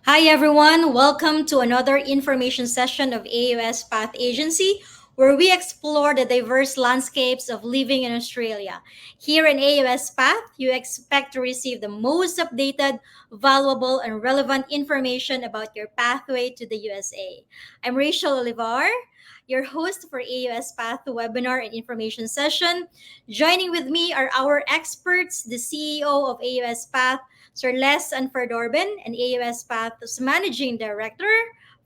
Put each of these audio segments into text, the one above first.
Hi everyone, welcome to another information session of AUS Path Agency, where we explore the diverse landscapes of living in Australia. Here in AUS Path, you expect to receive the most updated, valuable, and relevant information about your pathway to the USA. I'm Rachel Olivar, your host for AUS Path webinar and information session. Joining with me are our experts, the CEO of AUS Path, Sir Les Anferdorben, and AUS Path's Managing Director,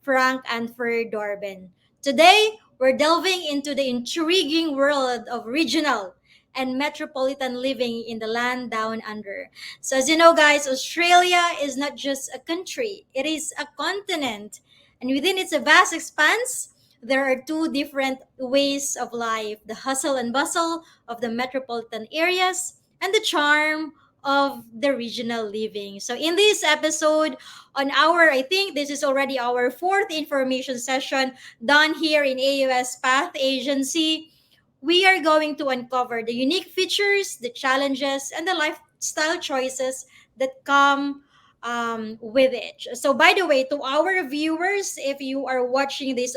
Frank Anferdorben. Today, we're delving into the intriguing world of regional and metropolitan living in the land down under. So, as you know, guys, Australia is not just a country, it is a continent. And within its vast expanse, there are two different ways of life: the hustle and bustle of the metropolitan areas, and the charm of the regional living. So in this episode, I think this is already our fourth information session done here in AUS Path Agency. We are going to uncover the unique features, the challenges, and the lifestyle choices that come with it. So, by the way, to our viewers, if you are watching this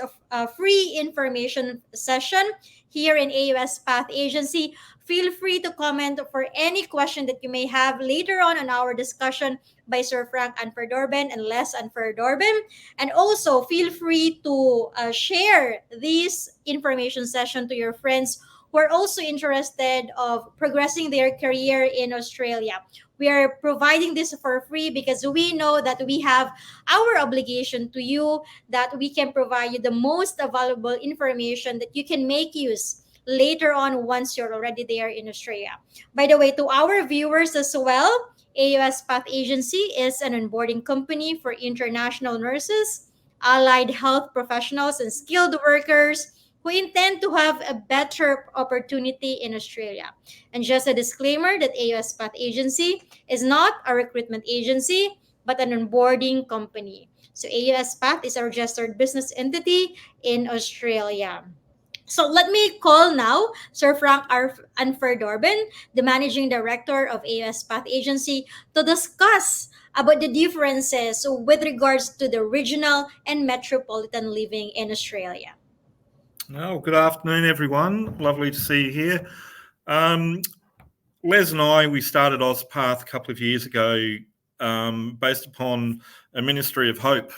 free information session here in AUS Path Agency, feel free to comment for any question that you may have later on our discussion by Sir Frank Anferdorben and Les Anferdorben. And also, feel free to share this information session to your friends who are also interested of progressing their career in Australia. We are providing this for free because we know that we have our obligation to you, that we can provide you the most valuable information that you can make use later on once you're already there in Australia. By the way, to our viewers as well, AUS Path Agency is an onboarding company for international nurses, allied health professionals, and skilled workers who intend to have a better opportunity in Australia. And just a disclaimer that AUS Path Agency is not a recruitment agency, but an onboarding company. So AUS Path is a registered business entity in Australia. So let me call now Sir Frank Anferdorben, the Managing Director of AUS Path Agency, to discuss about the differences with regards to the regional and metropolitan living in Australia. Oh, good afternoon, everyone. Lovely to see you here. Les and I, we started OzPath a couple of years ago based upon a Ministry of Hope.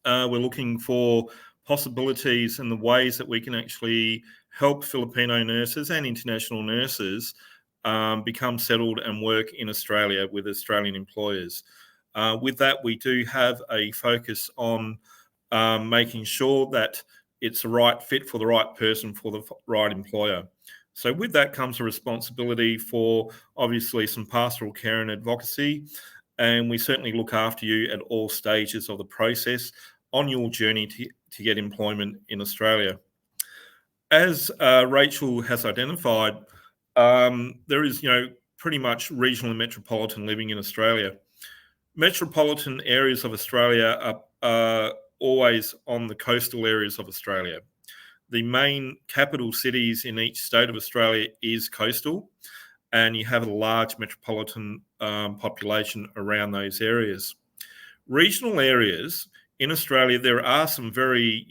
We're looking for possibilities and the ways that we can actually help Filipino nurses and international nurses become settled and work in Australia with Australian employers. With that, we do have a focus on making sure that it's the right fit for the right person for the right employer. So with that comes a responsibility for obviously some pastoral care and advocacy, and we certainly look after you at all stages of the process on your journey to get employment in Australia. As Rachel has identified, there is, pretty much regional and metropolitan living in Australia. Metropolitan areas of Australia are always on the coastal areas of Australia. The main capital cities in each state of Australia is coastal, and you have a large metropolitan population around those areas. Regional areas in Australia, there are some very,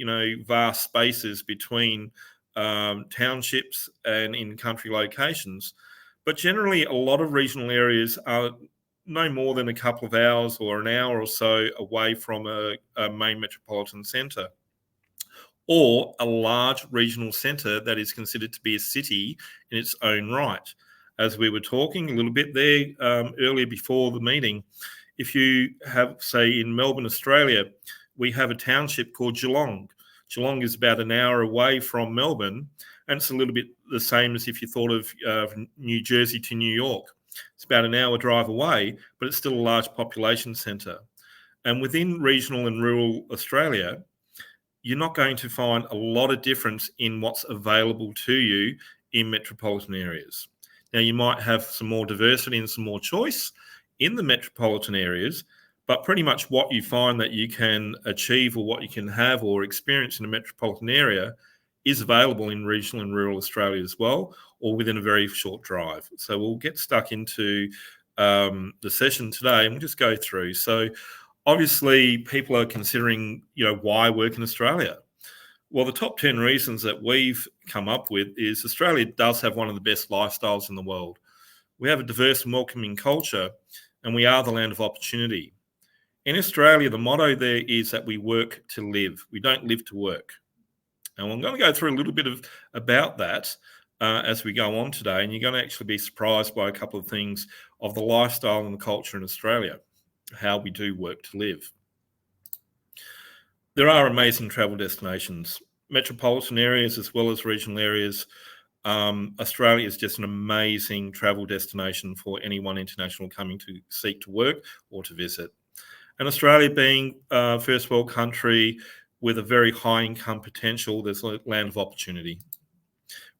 vast spaces between townships and in country locations, but generally a lot of regional areas are no more than a couple of hours or an hour or so away from a main metropolitan centre, or a large regional centre that is considered to be a city in its own right. As we were talking a little bit there earlier before the meeting, if you have, say, in Melbourne, Australia, we have a township called Geelong. Geelong is about an hour away from Melbourne, and it's a little bit the same as if you thought of New Jersey to New York. It's about an hour drive away, but it's still a large population centre. And within regional and rural Australia, you're not going to find a lot of difference in what's available to you in metropolitan areas. Now, you might have some more diversity and some more choice in the metropolitan areas, but pretty much what you find that you can achieve or what you can have or experience in a metropolitan area is available in regional and rural Australia as well, or within a very short drive. So we'll get stuck into the session today and we'll just go through. So Obviously, people are considering, why work in Australia? Well, the top 10 reasons that we've come up with is Australia does have one of the best lifestyles in the world. We have a diverse and welcoming culture, and we are the land of opportunity. In Australia, the motto there is that we work to live. We don't live to work. And I'm going to go through a little bit about that as we go on today, and you're going to actually be surprised by a couple of things of the lifestyle and the culture in Australia, how we do work to live. There are amazing travel destinations, metropolitan areas as well as regional areas. Australia is just an amazing travel destination for anyone international coming to seek to work or to visit. And Australia being a first world country with a very high income potential, there's a land of opportunity.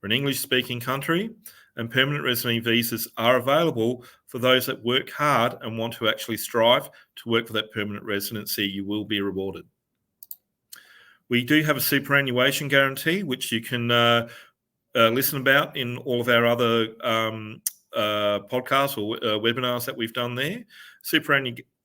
We're an English speaking country, and permanent residency visas are available for those that work hard and want to actually strive to work for that permanent residency. You will be rewarded. We do have a superannuation guarantee, which you can listen about in all of our other podcasts or webinars that we've done there.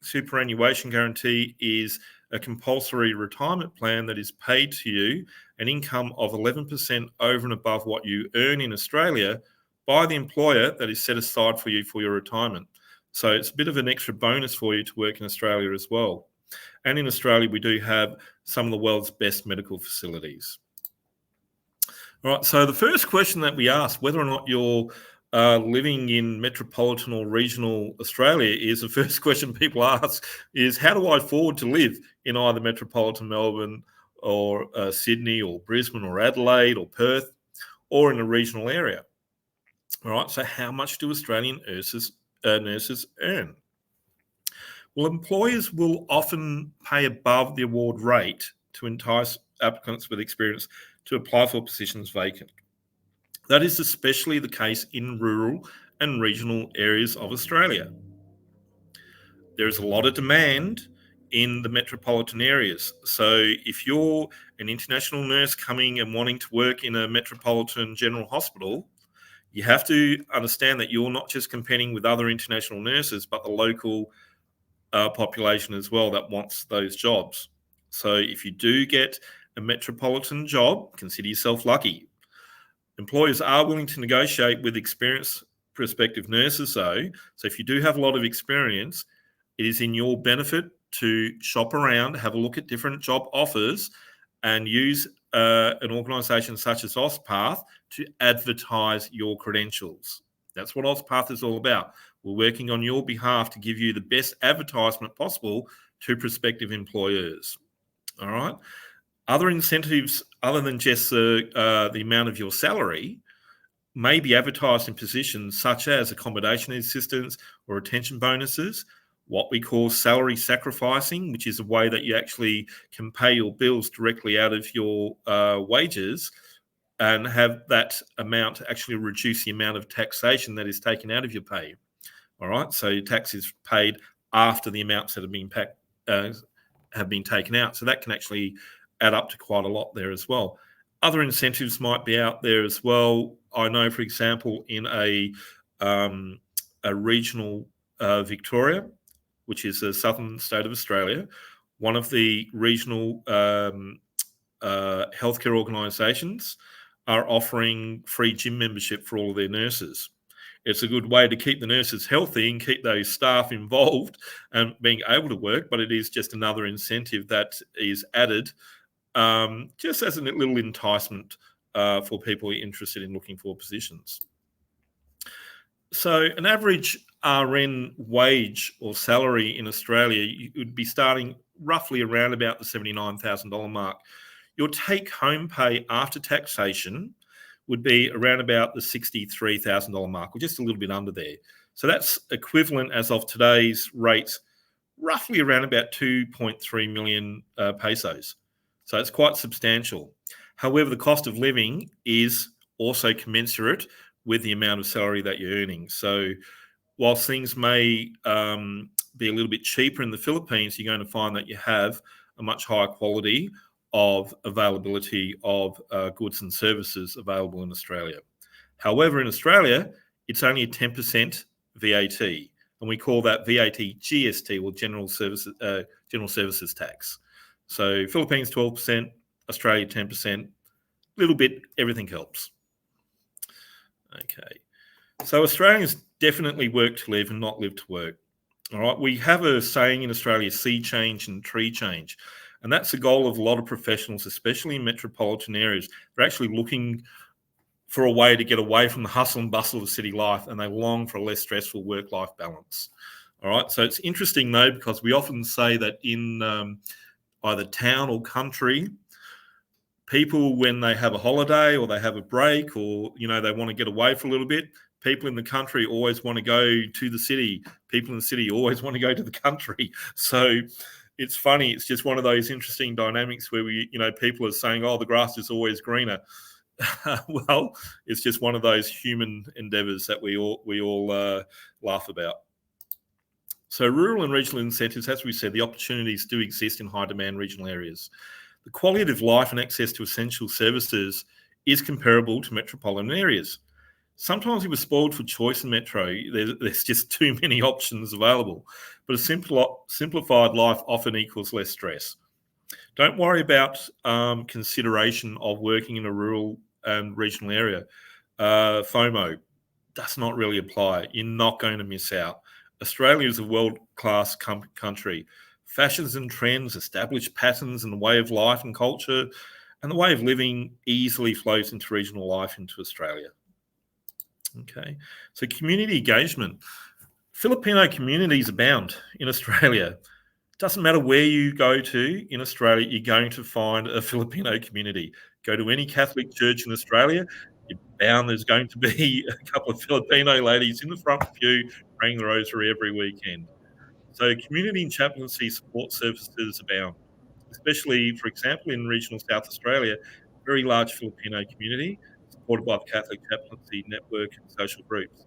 Superannuation guarantee is a compulsory retirement plan that is paid to you an income of 11% over and above what you earn in Australia by the employer that is set aside for you for your retirement. So it's a bit of an extra bonus for you to work in Australia as well. And in Australia, we do have some of the world's best medical facilities. All right, so the first question that we ask, whether or not you're living in metropolitan or regional Australia, is the first question people ask is, how do I afford to live in either metropolitan Melbourne or Sydney or Brisbane or Adelaide or Perth or in a regional area? All right, so how much do Australian nurses earn? Well, employers will often pay above the award rate to entice applicants with experience to apply for positions vacant. That is especially the case in rural and regional areas of Australia. There is a lot of demand in the metropolitan areas. So if you're an international nurse coming and wanting to work in a metropolitan general hospital, you have to understand that you're not just competing with other international nurses, but the local population as well that wants those jobs. So if you do get a metropolitan job, consider yourself lucky. Employers are willing to negotiate with experienced prospective nurses though. So if you do have a lot of experience, it is in your benefit to shop around, have a look at different job offers and use an organisation such as AusPath to advertise your credentials. That's what AusPath is all about. We're working on your behalf to give you the best advertisement possible to prospective employers. All right. Other incentives, other than just the amount of your salary, may be advertised in positions such as accommodation assistance or retention bonuses, what we call salary sacrificing, which is a way that you actually can pay your bills directly out of your wages and have that amount actually reduce the amount of taxation that is taken out of your pay. All right, so your tax is paid after the amounts that have been taken out. So that can actually add up to quite a lot there as well. Other incentives might be out there as well. I know, for example, in a regional Victoria, which is a southern state of Australia, one of the regional healthcare organisations are offering free gym membership for all of their nurses. It's a good way to keep the nurses healthy and keep those staff involved and being able to work, but it is just another incentive that is added just as a little enticement for people interested in looking for positions. So an average RN wage or salary in Australia, you would be starting roughly around about the $79,000 mark. Your take-home pay after taxation would be around about the $63,000 mark, or just a little bit under there. So that's equivalent, as of today's rates, roughly around about 2.3 million pesos. So it's quite substantial. However, the cost of living is also commensurate with the amount of salary that you're earning. So whilst things may be a little bit cheaper in the Philippines, you're going to find that you have a much higher quality of availability of goods and services available in Australia. However, in Australia, it's only a 10% VAT. And and we call that VAT GST, or General Services Tax. So Philippines 12%, Australia 10%, little bit, everything helps. Okay, so Australians definitely work to live and not live to work. All right, we have a saying in Australia, sea change and tree change. And that's the goal of a lot of professionals, especially in metropolitan areas. They're actually looking for a way to get away from the hustle and bustle of city life, and they long for a less stressful work-life balance. All right, so it's interesting though, because we often say that in either town or country, people, when they have a holiday or they have a break, or they want to get away for a little bit, people in the country always want to go to the city. People in the city always want to go to the country. So it's funny. It's just one of those interesting dynamics where people are saying, "Oh, the grass is always greener." Well, it's just one of those human endeavours that we all laugh about. So rural and regional incentives, as we said, the opportunities do exist in high demand regional areas. The quality of life and access to essential services is comparable to metropolitan areas. Sometimes we were spoiled for choice in metro. There's just too many options available. But a simplified life often equals less stress. Don't worry about consideration of working in a rural and regional area. FOMO does not really apply. You're not going to miss out. Australia is a world-class country. Fashions and trends, established patterns and the way of life and culture, and the way of living easily flows into regional life into Australia. Okay, so community engagement. Filipino communities abound in Australia. Doesn't matter where you go to in Australia, you're going to find a Filipino community. Go to any Catholic church in Australia, you're bound there's going to be a couple of Filipino ladies in the front pew praying the rosary every weekend. So community and chaplaincy support services abound, especially, for example, in regional South Australia, a very large Filipino community supported by the Catholic Chaplaincy Network and social groups.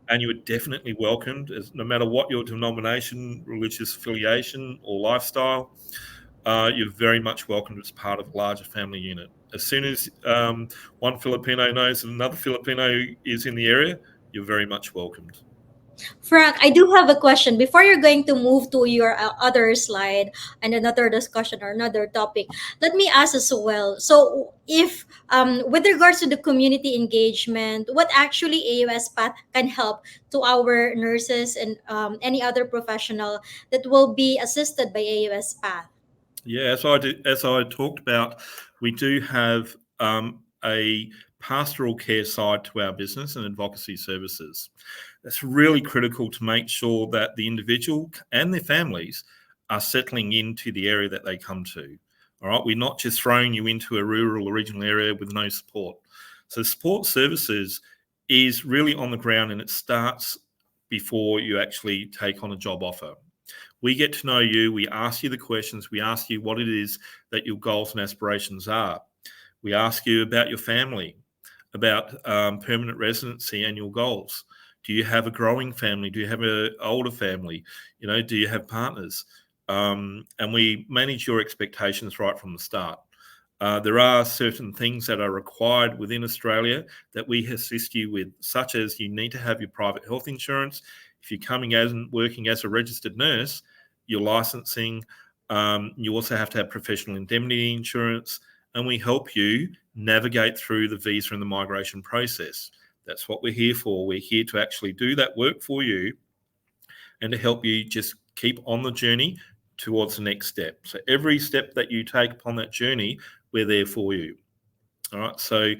And you are definitely welcomed, as no matter what your denomination, religious affiliation, or lifestyle, you're very much welcomed as part of a larger family unit. As soon as one Filipino knows that another Filipino is in the area, you're very much welcomed. Frank, I do have a question. Before you're going to move to your other slide and another discussion or another topic, let me ask as well. So, if with regards to the community engagement, what actually AUS Path can help to our nurses and any other professional that will be assisted by AUS Path? Yeah, as I talked about, we do have a pastoral care side to our business and advocacy services. That's really critical to make sure that the individual and their families are settling into the area that they come to. All right, we're not just throwing you into a rural or regional area with no support. So support services is really on the ground, and it starts before you actually take on a job offer. We get to know you. We ask you the questions. We ask you what it is that your goals and aspirations are. We ask you about your family, about permanent residency and your goals. Do you have a growing family? Do you have an older family? Do you have partners? And we manage your expectations right from the start. There are certain things that are required within Australia that we assist you with, such as you need to have your private health insurance. If you're coming as and working as a registered nurse, your licensing, you also have to have professional indemnity insurance, and we help you navigate through the visa and the migration process. That's what we're here for. We're here to actually do that work for you and to help you just keep on the journey towards the next step. So every step that you take upon that journey, we're there for you. All right. So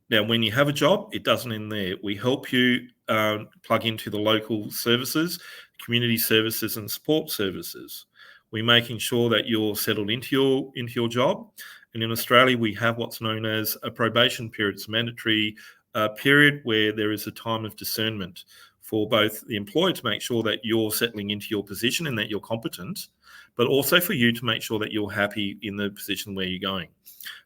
now, when you have a job, it doesn't end there. We help you plug into the local services, community services, and support services. We're making sure that you're settled into your job. And in Australia, we have what's known as a probation period. It's a mandatory period where there is a time of discernment for both the employer to make sure that you're settling into your position and that you're competent, but also for you to make sure that you're happy in the position where you're going.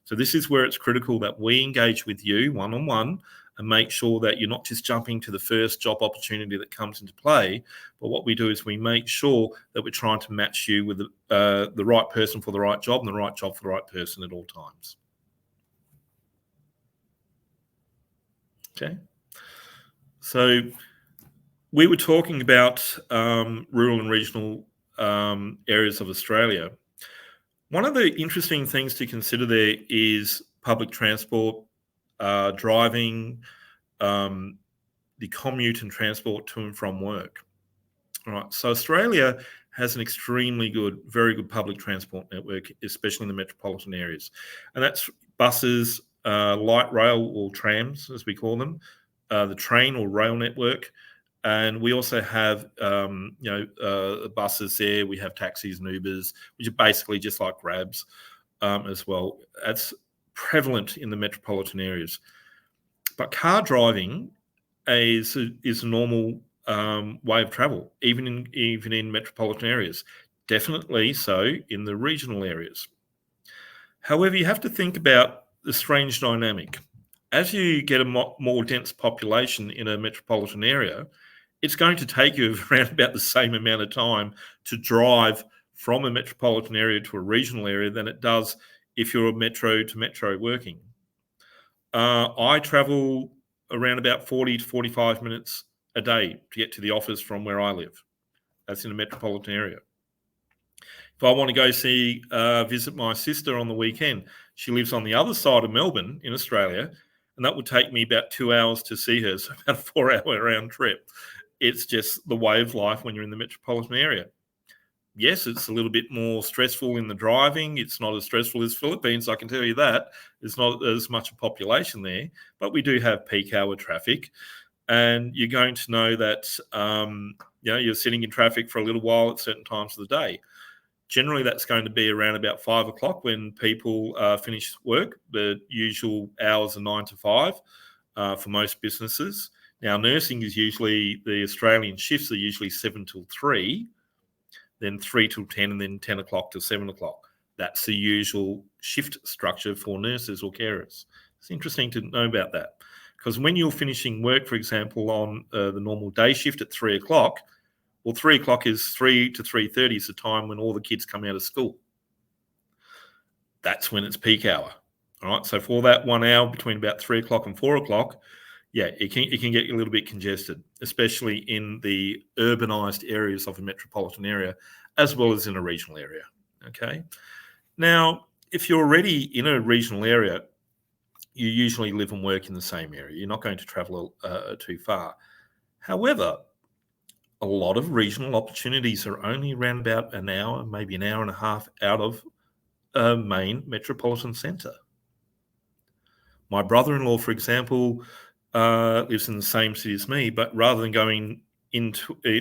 So this is where it's critical that we engage with you one-on-one and make sure that you're not just jumping to the first job opportunity that comes into play, but what we do is we make sure that we're trying to match you with the right person for the right job and the right job for the right person at all times. Okay. So We were talking about rural and regional areas of Australia. One of the interesting things to consider there is public transport, driving, um, the commute and transport to and from work. All right. So Australia has an extremely good, very good public transport network, especially in the metropolitan areas, and that's buses, light rail or trams, as we call them, the train or rail network, and we also have buses there. We have taxis and Ubers, which are basically just like Grabs as well. That's prevalent in the metropolitan areas, but car driving is a normal way of travel, even in metropolitan areas. Definitely so in the regional areas. However, you have to think about the strange dynamic. As you get a more dense population in a metropolitan area, it's going to take you around about the same amount of time to drive from a metropolitan area to a regional area than it does if you're a metro to metro working. I travel around about 40 to 45 minutes a day to get to the office from where I live. That's in a metropolitan area. If I want to go visit my sister on the weekend, she lives on the other side of Melbourne in Australia, and that would take me about 2 hours to see her, so about a 4-hour round trip. It's just the way of life when you're in the metropolitan area. Yes, it's a little bit more stressful in the driving. It's not as stressful as Philippines, I can tell you that. There's not as much a population there, but we do have peak hour traffic. And you're going to know that you're sitting in traffic for a little while at certain times of the day. Generally, that's going to be around about 5 o'clock when people finish work. The usual hours are 9 to 5 for most businesses. Now, nursing is usually, the Australian shifts are usually 7 till 3, then 3 till 10, and then 10 o'clock till 7 o'clock. That's the usual shift structure for nurses or carers. It's interesting to know about that, because when you're finishing work, for example, on the normal day shift at 3 o'clock, well, 3 o'clock is 3 to 3:30 is the time when all the kids come out of school. That's when it's peak hour. All right. So for that 1 hour between about 3 o'clock and 4 o'clock, yeah, it can get a little bit congested, especially in the urbanized areas of a metropolitan area, as well as in a regional area. Okay. Now, if you're already in a regional area, you usually live and work in the same area. You're not going to travel too far. However, a lot of regional opportunities are only around about an hour, maybe an hour and a half out of a main metropolitan centre. My brother-in-law, for example, lives in the same city as me, but rather than going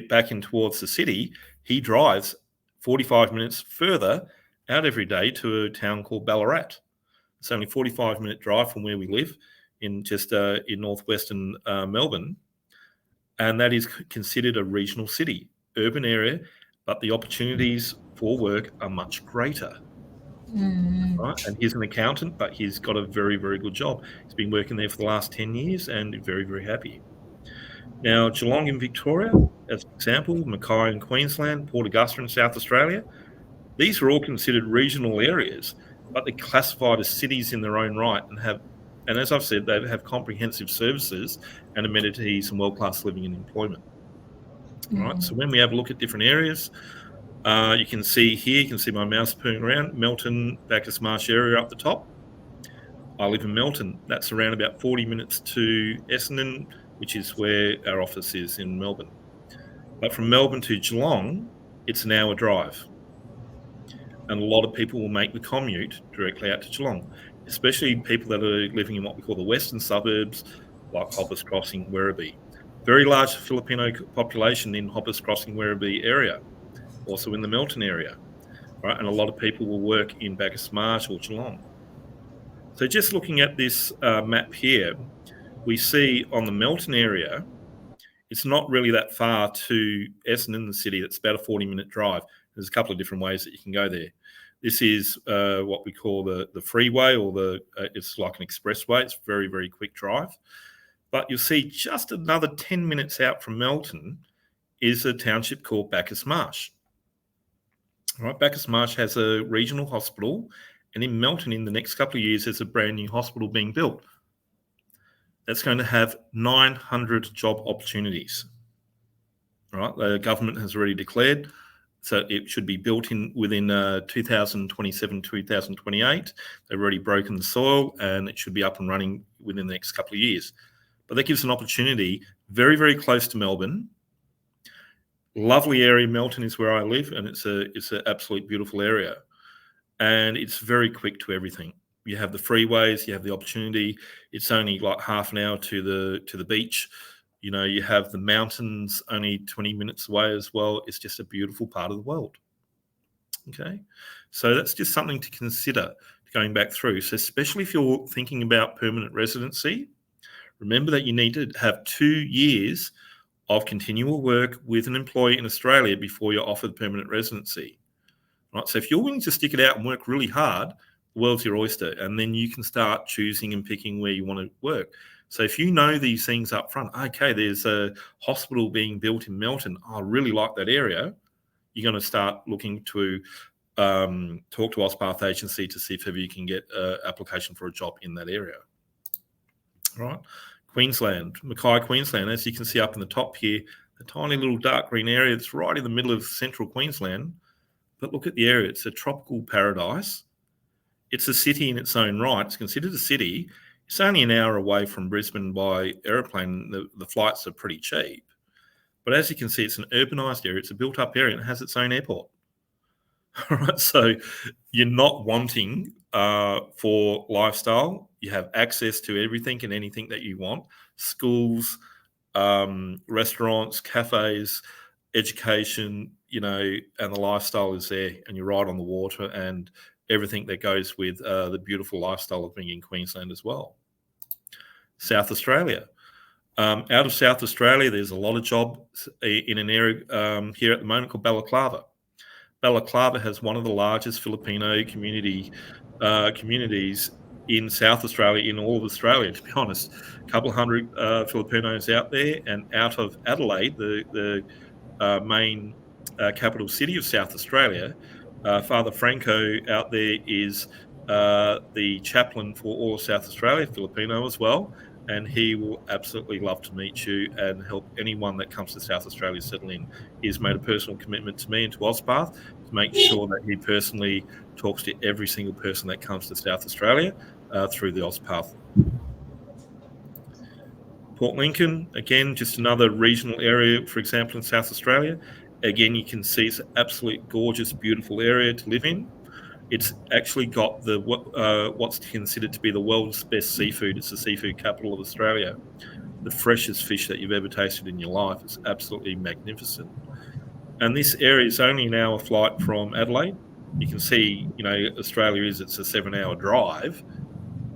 back in towards the city, he drives 45 minutes further out every day to a town called Ballarat. It's only a 45-minute drive from where we live in northwestern Melbourne, and that is considered a regional city, urban area, but the opportunities for work are much greater. Right? And he's an accountant, but he's got a very, very good job. He's been working there for the last 10 years and very, very happy. Now, Geelong in Victoria, as an example, Mackay in Queensland, Port Augusta in South Australia, these are all considered regional areas, but they're classified as cities in their own right and as I've said, they have comprehensive services and amenities and world-class living and employment. Right. So when we have a look at different areas, you can see my mouse pooing around, Melton, Bacchus Marsh area up the top. I live in Melton. That's around about 40 minutes to Essendon, which is where our office is in Melbourne. But from Melbourne to Geelong, it's an hour drive. And a lot of people will make the commute directly out to Geelong, especially people that are living in what we call the western suburbs, like Hoppers Crossing, Werribee. Very large Filipino population in Hoppers Crossing, Werribee area, also in the Melton area, right? And a lot of people will work in Bacchus Marsh or Geelong. So just looking at this map here, we see on the Melton area, it's not really that far to Essendon, the city. It's about a 40-minute drive. There's a couple of different ways that you can go there. This is what we call the freeway, or it's like an expressway. It's very, very quick drive. But you'll see just another 10 minutes out from Melton is a township called Bacchus Marsh. All right, Bacchus Marsh has a regional hospital, and in Melton, in the next couple of years, there's a brand new hospital being built. That's going to have 900 job opportunities. Right, the government has already declared, so it should be built in within 2027, 2028. They've already broken the soil, and it should be up and running within the next couple of years. But that gives an opportunity very, very close to Melbourne. Lovely area. Melton is where I live, and it's an absolute beautiful area, and it's very quick to everything. You have the freeways, you have the opportunity. It's only like half an hour to the beach. You know, you have the mountains only 20 minutes away as well. It's just a beautiful part of the world. Okay, so that's just something to consider going back through. So especially if you're thinking about permanent residency, remember that you need to have 2 years of continual work with an employer in Australia before you're offered permanent residency. Right, so if you're willing to stick it out and work really hard, the world's your oyster, and then you can start choosing and picking where you want to work. So if you know these things up front, okay, there's a hospital being built in Melton, I really like that area, you're going to start looking to talk to Auspath Agency to see if ever you can get an application for a job in that area. All right, Queensland, Mackay, Queensland, as you can see up in the top here, the tiny little dark green area that's right in the middle of central Queensland. But look at the area. It's a tropical paradise. It's a city in its own right. It's considered a city. It's only an hour away from Brisbane by aeroplane. The flights are pretty cheap. But as you can see, it's an urbanised area. It's a built-up area and it has its own airport. All right, so you're not wanting for lifestyle. You have access to everything and anything that you want. Schools, restaurants, cafes, education, you know, and the lifestyle is there, and you're right on the water and everything that goes with the beautiful lifestyle of being in Queensland as well. South Australia. Out of South Australia, there's a lot of jobs in an area here at the moment called Balaclava. Balaclava has one of the largest Filipino communities in South Australia, in all of Australia, to be honest. A couple of hundred Filipinos out there, and out of Adelaide, the main capital city of South Australia, Father Franco out there is the chaplain for all of South Australia, Filipino as well, and he will absolutely love to meet you and help anyone that comes to South Australia settle in. He's made a personal commitment to me and to Auspath to make sure that he personally talks to every single person that comes to South Australia through the Auspath. Port Lincoln, again, just another regional area, for example, in South Australia. Again, you can see it's an absolute gorgeous, beautiful area to live in. It's actually got the what's considered to be the world's best seafood. It's the seafood capital of Australia. The freshest fish that you've ever tasted in your life. It's absolutely magnificent. And this area is only an hour flight from Adelaide. You can see, you know, Australia it's a 7-hour drive.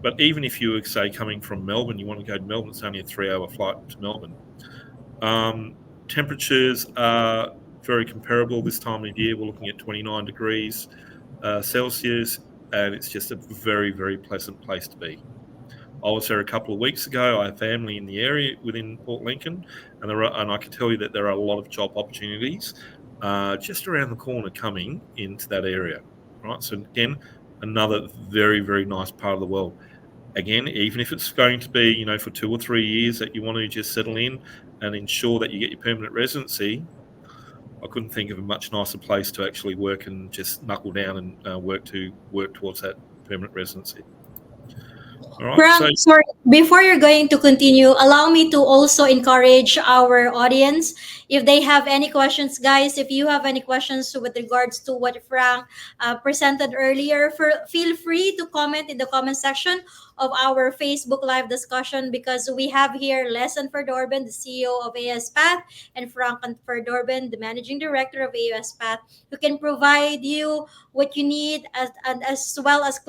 But even if you were, say, coming from Melbourne, you want to go to Melbourne, it's only a 3-hour flight to Melbourne. Temperatures are very comparable this time of year. We're looking at 29 degrees Celsius, and it's just a very, very pleasant place to be. I was there a couple of weeks ago. I have family in the area within Port Lincoln, and I can tell you that there are a lot of job opportunities just around the corner coming into that area. Right, so again, another very, very nice part of the world. Again, even if it's going to be, you know, for 2 or 3 years that you want to just settle in and ensure that you get your permanent residency, I couldn't think of a much nicer place to actually work and just knuckle down and work towards that permanent residency. All right. So Frank, sorry, before you're going to continue, allow me to also encourage our audience. If they have any questions, guys, if you have any questions with regards to what Frank presented earlier, feel free to comment in the comment section of our Facebook Live discussion, because we have here Lesson Verdorben, the CEO of AS Path, and Frank Verdorben, the Managing Director of AS Path, who can provide you what you need, and as well as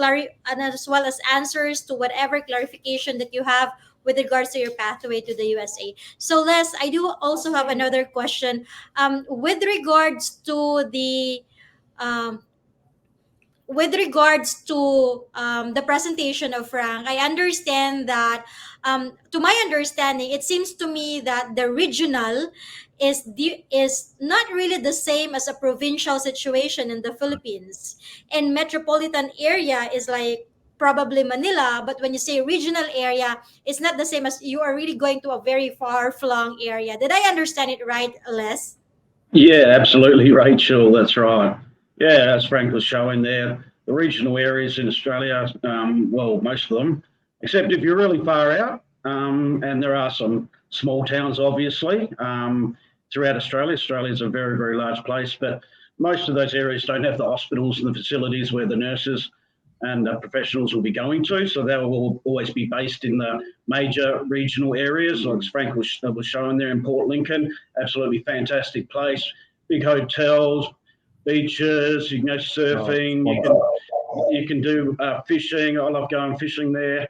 answers to whatever clarification that you have with regards to your pathway to the USA. So Les, I do also have another question. With regards to um, the presentation of Frank, I understand that, to my understanding, it seems to me that the regional is not really the same as a provincial situation in the Philippines, and metropolitan area is like probably Manila, but when you say regional area, it's not the same as you are really going to a very far flung area. Did I understand it right, Les? Yeah, absolutely, Rachel. That's right. Yeah, as Frank was showing there, the regional areas in Australia, well, most of them, except if you're really far out, and there are some small towns, obviously, throughout Australia. Australia is a very, very large place, but most of those areas don't have the hospitals and the facilities where the nurses and professionals will be going to. So they will always be based in the major regional areas, like Frank was showing there in Port Lincoln. Absolutely fantastic place. Big hotels, beaches. You can go surfing. You can do fishing. I love going fishing there.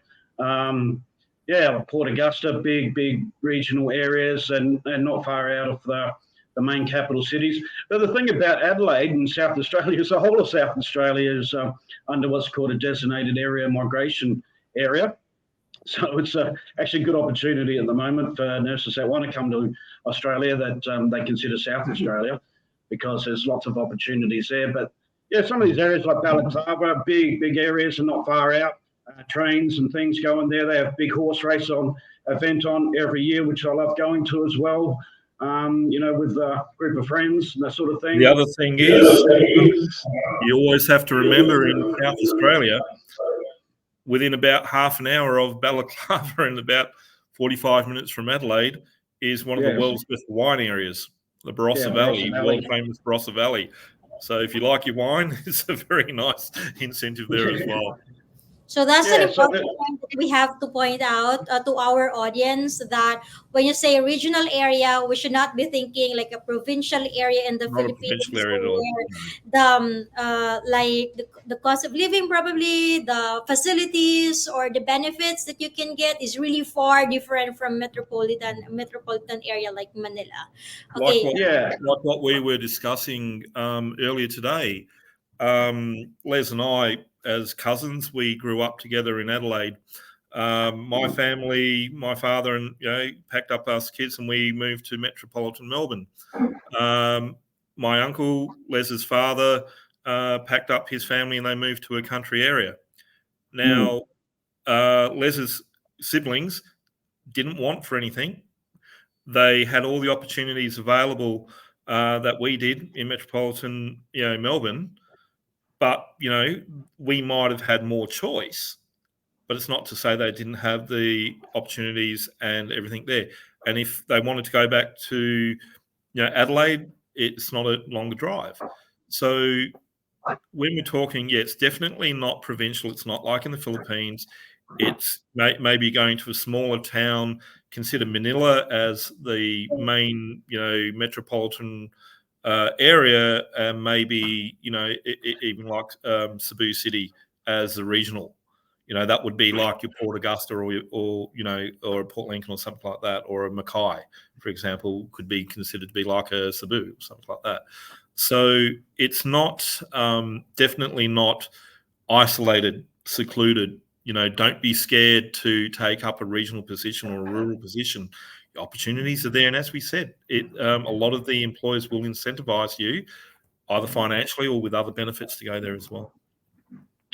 Yeah, Port Augusta, big regional areas, and not far out of the main capital cities. But the thing about Adelaide and South Australia is the whole of South Australia is under what's called a designated area migration area. So it's actually a good opportunity at the moment for nurses that want to come to Australia that they consider South Australia because there's lots of opportunities there. But yeah, some of these areas like Balaclava, big areas and not far out. Trains and things going there. They have big horse race on event on every year, which I love going to as well. With a group of friends and that sort of The thing. other thing is, you always have to remember in South Australia, within about half an hour of Balaclava and about 45 minutes from Adelaide, is one of the Yes. world's best wine areas, the Barossa Valley, world famous Barossa Valley. So if you like your wine, it's a very nice incentive there as well. So that's an Yeah, so important point that we have to point out to our audience that when you say regional area, we should not be thinking like a provincial area in the Not a provincial Philippines area at all. where the cost of living, probably the facilities or the benefits that you can get is really far different from metropolitan area like Manila. Like Okay. what, yeah, like what we were discussing earlier today. Les and I, as cousins, we grew up together in Adelaide. My family, my father, and packed up us kids, and we moved to Metropolitan Melbourne. My uncle, Les's father, packed up his family, and they moved to a country area. Now, Les's siblings didn't want for anything. They had all the opportunities available that we did in Metropolitan, Melbourne. But, we might have had more choice, but it's not to say they didn't have the opportunities and everything there. And if they wanted to go back to, Adelaide, it's not a longer drive. So when we're talking, it's definitely not provincial. It's not like in the Philippines. It's maybe going to a smaller town, consider Manila as the main, metropolitan area, and maybe even like Cebu City as a regional. That would be like your Port Augusta or Port Lincoln or something like that, or a Mackay, for example, could be considered to be like a Cebu, something like that. So it's not definitely not isolated, secluded. Don't be scared to take up a regional position or a rural position. The opportunities are there, and as we said, a lot of the employers will incentivize you either financially or with other benefits to go there as well.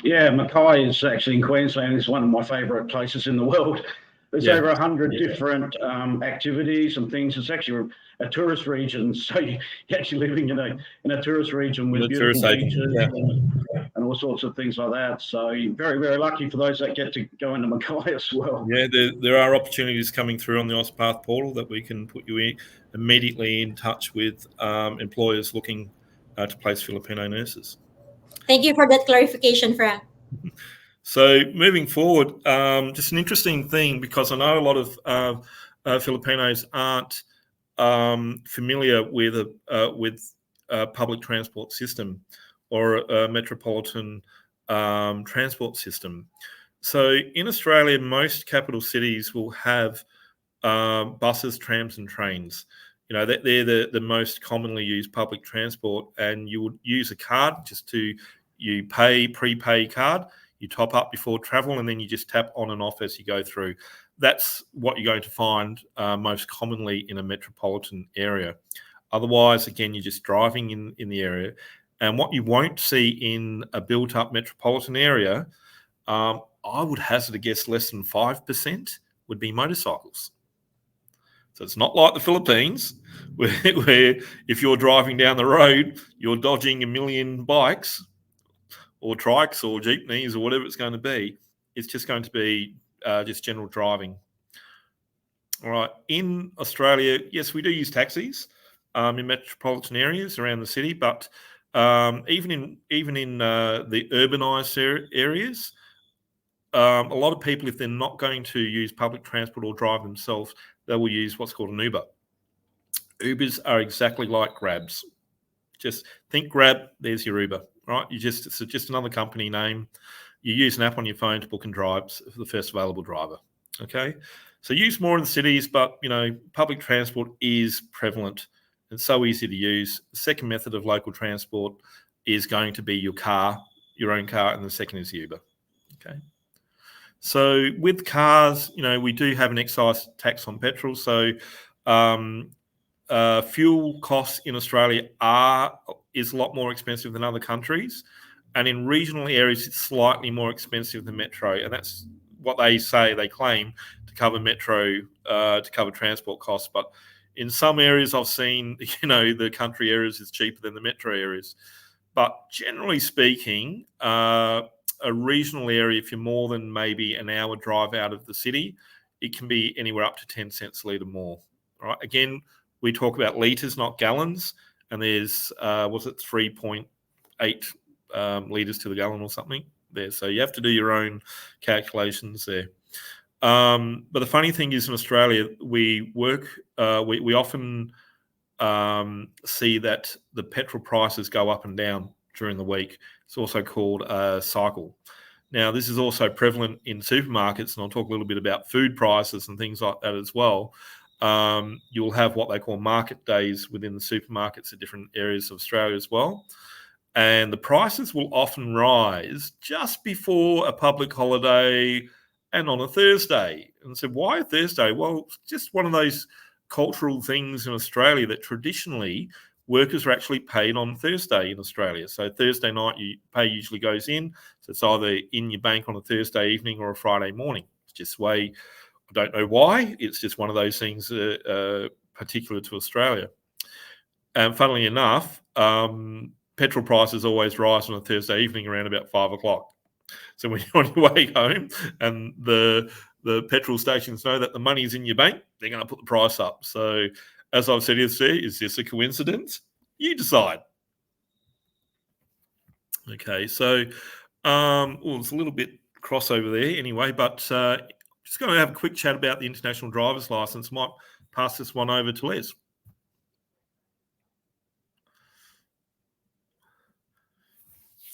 Yeah, Mackay is actually in Queensland. Is one of my favourite places in the world. There's over 100 different activities and things. It's actually a tourist region, so you're actually living in a tourist region with beautiful beaches and all sorts of things like that. So you're very, very lucky for those that get to go into Mackay as well. Yeah, there are opportunities coming through on the AusPath portal that we can put you immediately in touch with employers looking to place Filipino nurses. Thank you for that clarification, Frank. So moving forward, just an interesting thing, because I know a lot of Filipinos aren't familiar with a public transport system or a metropolitan transport system. So in Australia, most capital cities will have buses, trams, and trains. They're the most commonly used public transport, and you would use a card you pay prepay card. You top up before travel, and then you just tap on and off as you go through. That's what you're going to find most commonly in a metropolitan area. Otherwise, again, you're just driving in the area. And what you won't see in a built-up metropolitan area, I would hazard a guess less than 5% would be motorcycles. So it's not like the Philippines where if you're driving down the road, you're dodging a million bikes or trikes or jeepneys or whatever it's going to be. It's just going to be just general driving. All right. In Australia, yes, we do use taxis in metropolitan areas around the city, but even in the urbanised areas, a lot of people, if they're not going to use public transport or drive themselves, they will use what's called an Uber. Ubers are exactly like Grabs. Just think Grab, there's your Uber, right? It's just another company name. You use an app on your phone to book and drive for the first available driver. Okay, so use more in the cities, but public transport is prevalent. It's so easy to use. The second method of local transport is going to be your own car, and the second is Uber. Okay. So with cars, we do have an excise tax on petrol. So fuel costs in Australia is a lot more expensive than other countries, and in regional areas it's slightly more expensive than metro, and that's what they claim to cover metro, to cover transport costs. But in some areas I've seen, the country areas is cheaper than the metro areas. But generally speaking, a regional area, if you're more than maybe an hour drive out of the city, it can be anywhere up to 10 cents a litre more. All right. Again, we talk about litres, not gallons, and there's 3.8 litres to the gallon or something there. So you have to do your own calculations there. But the funny thing is, in Australia, we often see that the petrol prices go up and down during the week. It's also called a cycle. Now, this is also prevalent in supermarkets, and I'll talk a little bit about food prices and things like that as well. You'll have what they call market days within the supermarkets at different areas of Australia as well. And the prices will often rise just before a public holiday and on a Thursday. And so why a Thursday? Well, it's just one of those cultural things in Australia that traditionally workers are actually paid on Thursday in Australia. So Thursday night, pay usually goes in. So it's either in your bank on a Thursday evening or a Friday morning. It's just the way. I don't know why. It's just one of those things particular to Australia. And funnily enough, petrol prices always rise on a Thursday evening around about 5 o'clock. So when you're on your way home and the petrol stations know that the money's in your bank, they're going to put the price up. So as I've said, is this a coincidence? You decide. Okay, so it's a little bit crossover there anyway, but just going to have a quick chat about the international driver's license. Might pass this one over to Les.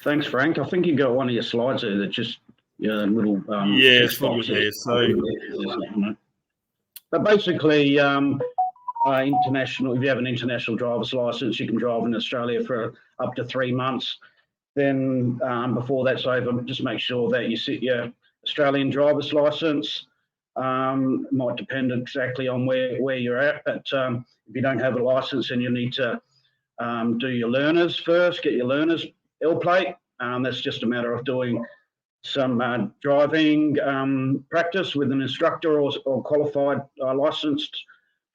Thanks, Frank. I think you got one of your slides there that just little it's not there. So, but basically, international. If you have an international driver's license, you can drive in Australia for up to 3 months. Then before that's over, just make sure that you sit your Australian driver's license. Might depend exactly on where you're at, but if you don't have a license, then you need to do your learners first, get your learners L plate. That's just a matter of doing some driving practice with an instructor or qualified licensed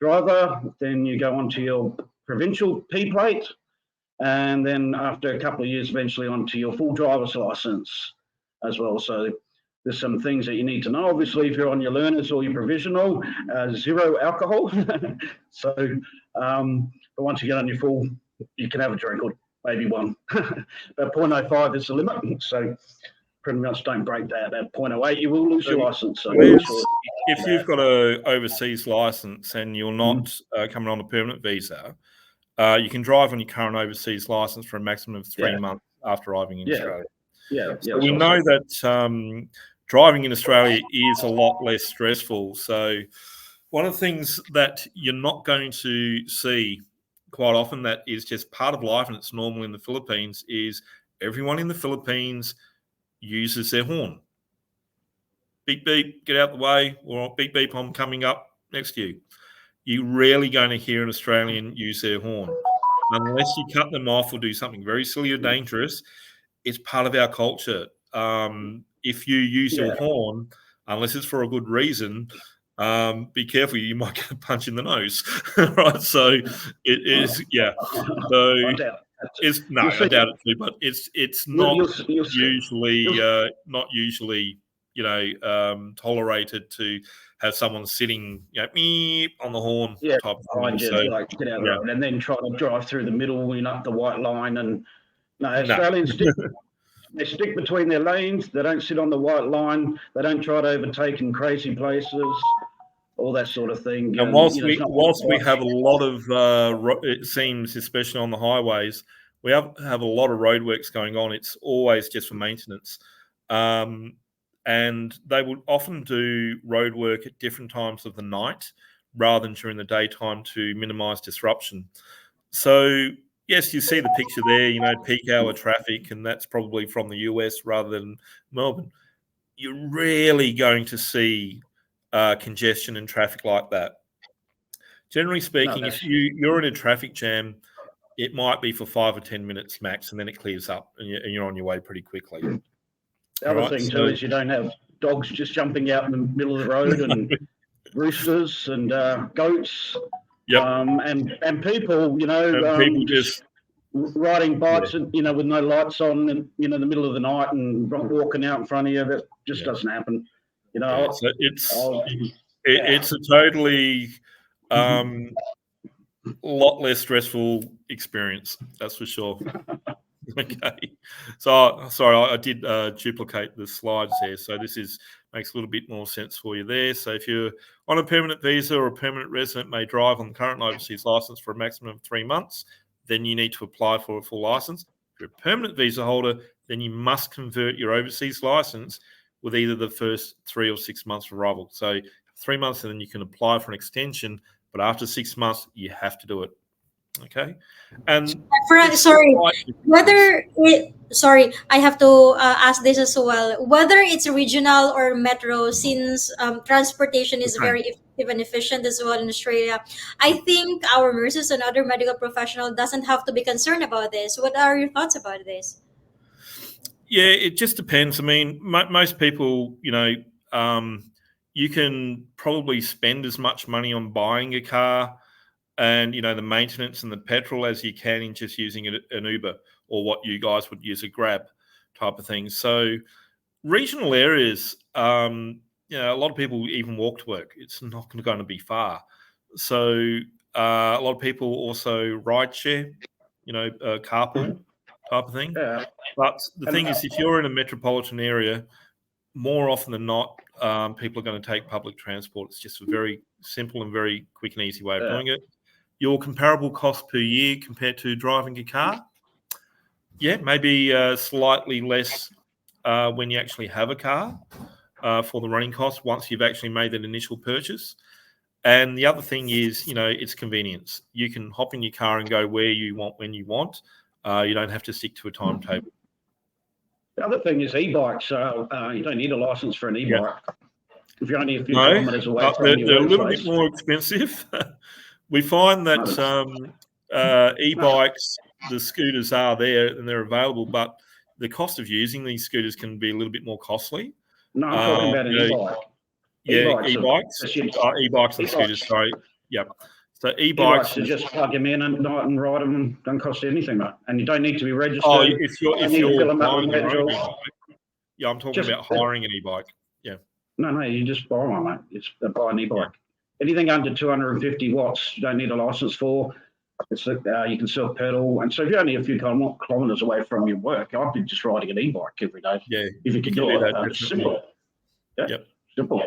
driver. Then you go on to your provincial P plate, and then after a couple of years, eventually onto your full driver's license as well. So there's some things that you need to know. Obviously, if you're on your learners or your provisional, 0 alcohol. So, but once you get on your full, you can have a drink or maybe one. But 0.05 is the limit. So pretty much don't break that. At 0.08, you will lose your license. So if you've got an overseas license and you're not coming on a permanent visa, you can drive on your current overseas license for a maximum of 3 months after arriving in Australia. So we know that driving in Australia is a lot less stressful. So one of the things that you're not going to see quite often that is just part of life and it's normal in the Philippines is everyone in the Philippines uses their horn. Beep, beep, get out the way, or beep, beep, I'm coming up next to you. You're rarely going to hear an Australian use their horn. Unless you cut them off or do something very silly or dangerous, it's part of our culture. If you use your horn, unless it's for a good reason, be careful, you might get a punch in the nose, right? So it is, yeah. So I doubt it. You'll I see. doubt it too, but it's You'll, not you'll see. usually tolerated to have someone sitting meep on the horn Yeah, type of thing. behind you, So like get out of the yeah, road, and then try to drive through the middle, up the white line. And no, no, Australians they stick between their lanes. They don't sit on the white line. They don't try to overtake in crazy places, all that sort of thing. and whilst we have a lot of it seems, especially on the highways, we have a lot of roadworks going on. It's always just for maintenance, and they would often do roadwork at different times of the night rather than during the daytime to minimise disruption. So yes, you see the picture there. Peak hour traffic, and that's probably from the US rather than Melbourne. You're rarely going to see congestion and traffic like that. Generally speaking, if you're in a traffic jam, it might be for 5 or 10 minutes max, and then it clears up, and you're on your way pretty quickly. The other thing too is you don't have dogs just jumping out in the middle of the road, and roosters and goats, Yep. and people, And people just riding bikes, and with no lights on, and in the middle of the night, and walking out in front of you. That just doesn't happen. So it's a totally lot less stressful experience, that's for sure. Okay, so sorry, I did duplicate the slides there, so this makes a little bit more sense for you there. So if you're on a permanent visa or a permanent resident may drive on the current overseas license for a maximum of 3 months, then you need to apply for a full license. If you're a permanent visa holder, then you must convert your overseas license with either the first 3 or 6 months of arrival. So 3 months, and then you can apply for an extension, but after 6 months, you have to do it. Okay, and sorry, I have to ask this as well. Whether it's regional or metro, since transportation is very effective and efficient as well in Australia, I think our nurses and other medical professionals doesn't have to be concerned about this. What are your thoughts about this? Yeah, it just depends. I mean, most people, you can probably spend as much money on buying a car and the maintenance and the petrol as you can in just using an Uber or what you guys would use a Grab type of thing. So regional areas, a lot of people even walk to work. It's not going to be far. So a lot of people also ride share, carpool type of thing. Yeah. But the thing is, if you're in a metropolitan area, more often than not, people are going to take public transport. It's just a very simple and very quick and easy way of doing it. Your comparable cost per year compared to driving a car, maybe slightly less when you actually have a car for the running costs once you've actually made that initial purchase. And the other thing is, it's convenience. You can hop in your car and go where you want, when you want. You don't have to stick to a timetable. The other thing is e-bikes. You don't need a license for an e-bike. If you're only a few kilometres away from your they're a little workplace. bit more expensive. We find that e-bikes, the scooters are there and they're available, but the cost of using these scooters can be a little bit more costly. No, I'm talking about an e-bike. Yeah, e-bikes and scooters. Sorry, yep. So e-bikes are just plug them in at night and ride them, and don't cost you anything, mate. And you don't need to be registered. Oh, if you're buying your own e-bike, I'm talking about hiring an e-bike. Yeah. No, you just buy one, mate. It's buy an e-bike. Anything under 250 watts, you don't need a license for. It's you can self-pedal, and so if you're only a few kilometres away from your work, I'd be just riding an e-bike every day. Yeah, if you could do it. It's simple. Yep. Simple.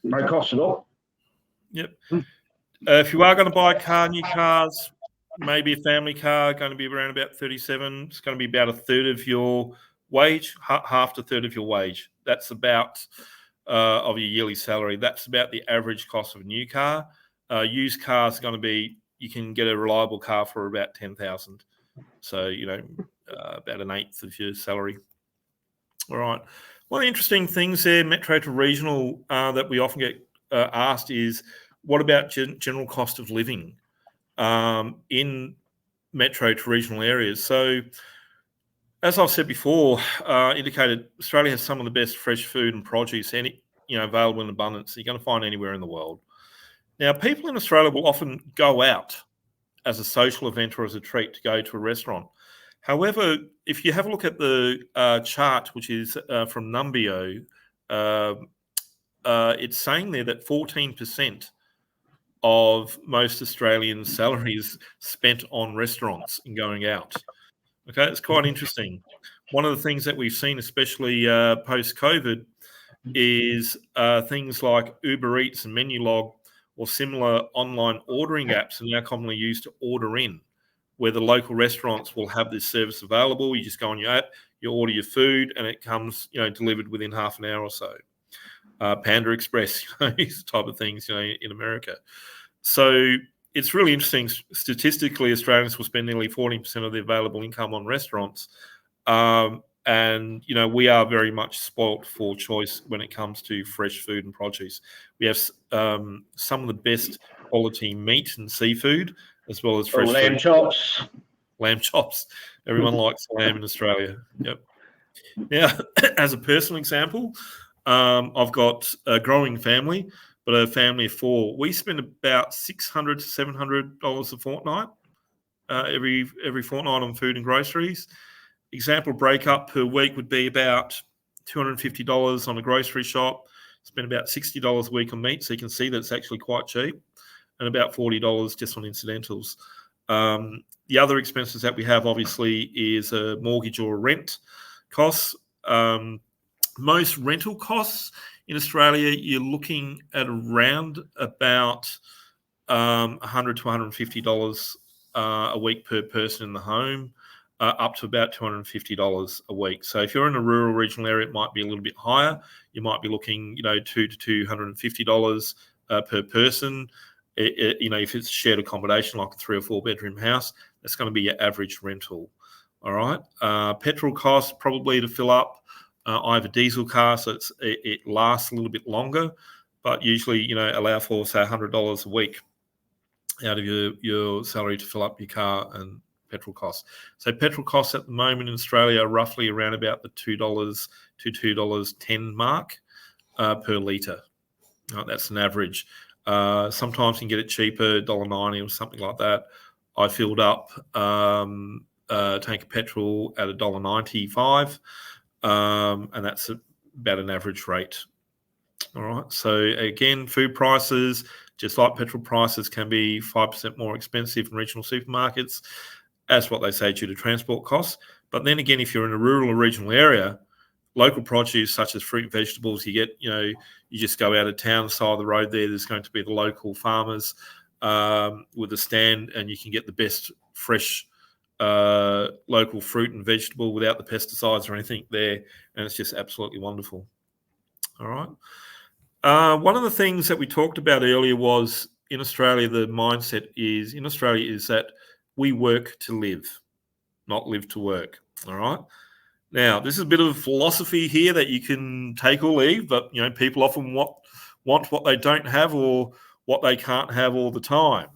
No cost at all. Yep. If you are going to buy a car, new cars, maybe a family car, going to be around about 37. It's going to be about a third of your wage, half to a third of your wage. That's about of your yearly salary. That's about the average cost of a new car. Used cars are going to be, you can get a reliable car for about 10,000. So, about an eighth of your salary. All right. One of the interesting things there, metro to regional, that we often get asked is, what about general cost of living in metro to regional areas? So, as I've said before, indicated Australia has some of the best fresh food and produce available in abundance that you're going to find anywhere in the world. Now, people in Australia will often go out as a social event or as a treat to go to a restaurant. However, if you have a look at the chart, which is from Numbeo, it's saying there that 14% of most Australians' salaries spent on restaurants and going out. Okay, it's quite interesting. One of the things that we've seen, especially post-COVID, is things like Uber Eats and Menulog or similar online ordering apps are now commonly used to order in, where the local restaurants will have this service available. You just go on your app, you order your food, and it comes, delivered within half an hour or so. Panda Express, these type of things, in America. So it's really interesting. Statistically, Australians will spend nearly 14% of the available income on restaurants. And, we are very much spoilt for choice when it comes to fresh food and produce. We have some of the best quality meat and seafood, as well as fresh lamb food. chops. Lamb chops. Everyone likes lamb in Australia. Yep. Now, as a personal example, I've got a growing family, but a family of 4. We spend about $600 to $700 a fortnight, every fortnight on food and groceries. Example breakup per week would be about $250 on a grocery shop. Spend about $60 a week on meat, so you can see that it's actually quite cheap, and about $40 just on incidentals. The other expenses that we have, obviously, is a mortgage or rent costs. Most rental costs in Australia, you're looking at around about $100 to $150 a week per person in the home, up to about $250 a week. So if you're in a rural regional area, it might be a little bit higher. You might be looking, $200 to $250 per person. If it's shared accommodation, like a 3 or 4 bedroom house, that's going to be your average rental. All right. Petrol costs probably to fill up. I have a diesel car, so it lasts a little bit longer, but usually, allow for, say, $100 a week out of your salary to fill up your car and petrol costs. So petrol costs at the moment in Australia are roughly around about the $2 to $2.10 mark per litre. That's an average. Sometimes you can get it cheaper, $1.90 or something like that. I filled up tank of petrol at $1.95. And that's about an average rate. All right. So again, food prices, just like petrol prices, can be 5% more expensive in regional supermarkets. That's what they say due to transport costs. But then again, if you're in a rural or regional area, local produce such as fruit and vegetables, you get, you just go out of town, side of the road there's going to be the local farmers with a stand, and you can get the best fresh local fruit and vegetable without the pesticides or anything there, and it's just absolutely wonderful. All right. One of the things that we talked about earlier was in Australia, the mindset is that we work to live, not live to work. All right. Now, this is a bit of philosophy here that you can take or leave, but people often want what they don't have or what they can't have all the time.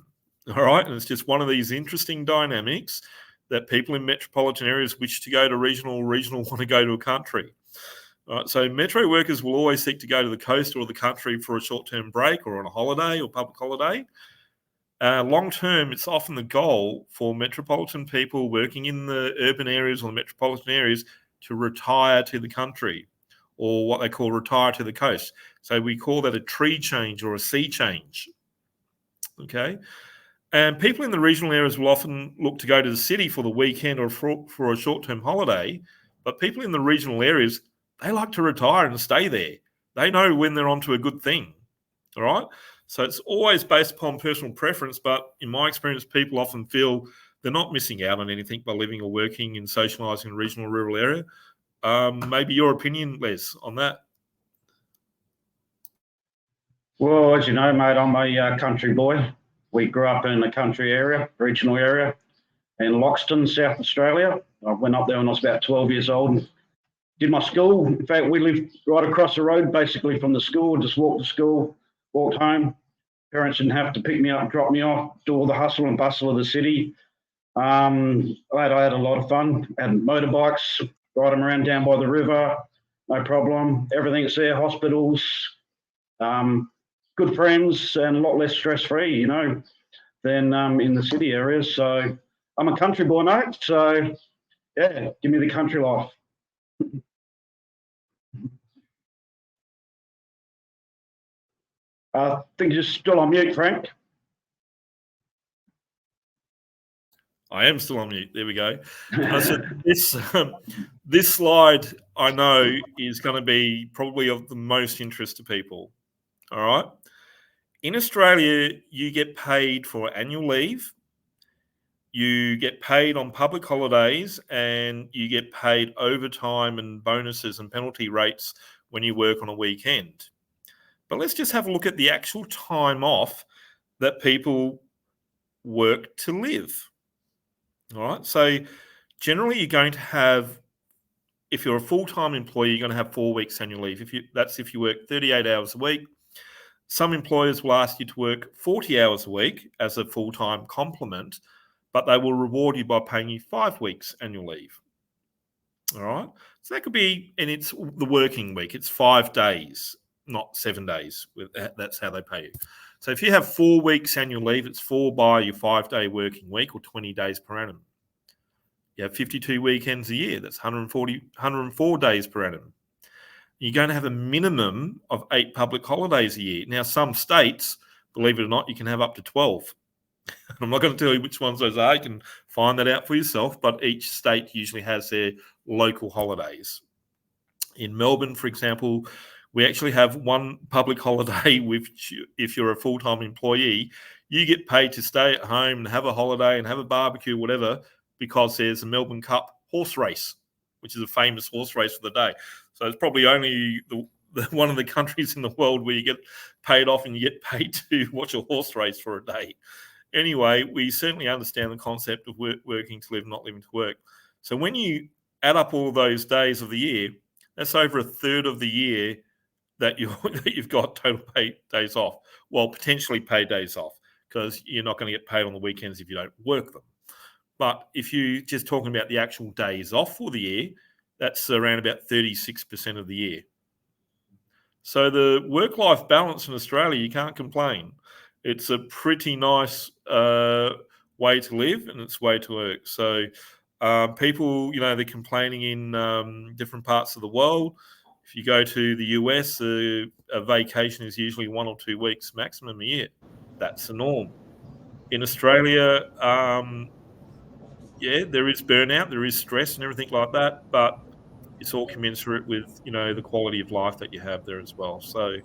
All right. And it's just one of these interesting dynamics that people in metropolitan areas wish to go to regional want to go to a country. All right, so metro workers will always seek to go to the coast or the country for a short-term break or on a holiday or public holiday. Long-term, it's often the goal for metropolitan people working in the urban areas or the metropolitan areas to retire to the country, or what they call retire to the coast. So we call that a tree change or a sea change. Okay. And people in the regional areas will often look to go to the city for the weekend or for a short-term holiday. But people in the regional areas, they like to retire and stay there. They know when they're onto a good thing. All right. So it's always based upon personal preference. But in my experience, people often feel they're not missing out on anything by living or working and socialising in a regional or rural area. Maybe your opinion, Les, on that? Well, as you know, mate, I'm a country boy. We grew up in a country area, regional area, in Loxton, South Australia. I went up there when I was about 12 years old and did my school. In fact, we lived right across the road, basically, from the school. Just walked to school, walked home. Parents didn't have to pick me up, drop me off, do all the hustle and bustle of the city. I had a lot of fun. Had motorbikes, ride them around down by the river, no problem. Everything's there, hospitals, good friends and a lot less stress-free, you know, than in the city areas. So I'm a country boy, mate. So yeah, give me the country life. I think you're still on mute, Frank. I am still on mute. There we go. So this slide, I know, is going to be probably of the most interest to people. All right. In Australia, you get paid for annual leave, you get paid on public holidays, and you get paid overtime and bonuses and penalty rates when you work on a weekend. But let's just have a look at the actual time off that people work to live. All right. So generally, you're going to have, if you're a full-time employee, you're going to have 4 weeks annual leave. That's if you work 38 hours a week. Some employers will ask you to work 40 hours a week as a full-time complement, but they will reward you by paying you 5 weeks annual leave. All right. So that could be, and it's the working week. It's 5 days, not 7 days. That's how they pay you. So if you have 4 weeks annual leave, it's 4 by your 5-day working week, or 20 days per annum. You have 52 weekends a year. That's 104 days per annum. You're going to have a minimum of 8 public holidays a year. Now, some states, believe it or not, you can have up to 12. I'm not going to tell you which ones those are. You can find that out for yourself, but each state usually has their local holidays. In Melbourne, for example, we actually have one public holiday, which if you're a full-time employee, you get paid to stay at home and have a holiday and have a barbecue, whatever, because there's a Melbourne Cup horse race, which is a famous horse race for the day. So it's probably only one of the countries in the world where you get paid off and you get paid to watch a horse race for a day. Anyway, we certainly understand the concept of working to live, not living to work. So when you add up all those days of the year, that's over a third of the year that you've got total paid days off. Well, potentially paid days off, because you're not going to get paid on the weekends if you don't work them. But if you're just talking about the actual days off for the year, that's around about 36% of the year. So the work-life balance in Australia, you can't complain. It's a pretty nice way to live, and it's way to work. So people, they're complaining in different parts of the world. If you go to the US, a vacation is usually 1 or 2 weeks maximum a year. That's the norm. In Australia, there is burnout, there is stress and everything like that, but it's all commensurate with, the quality of life that you have there as well. So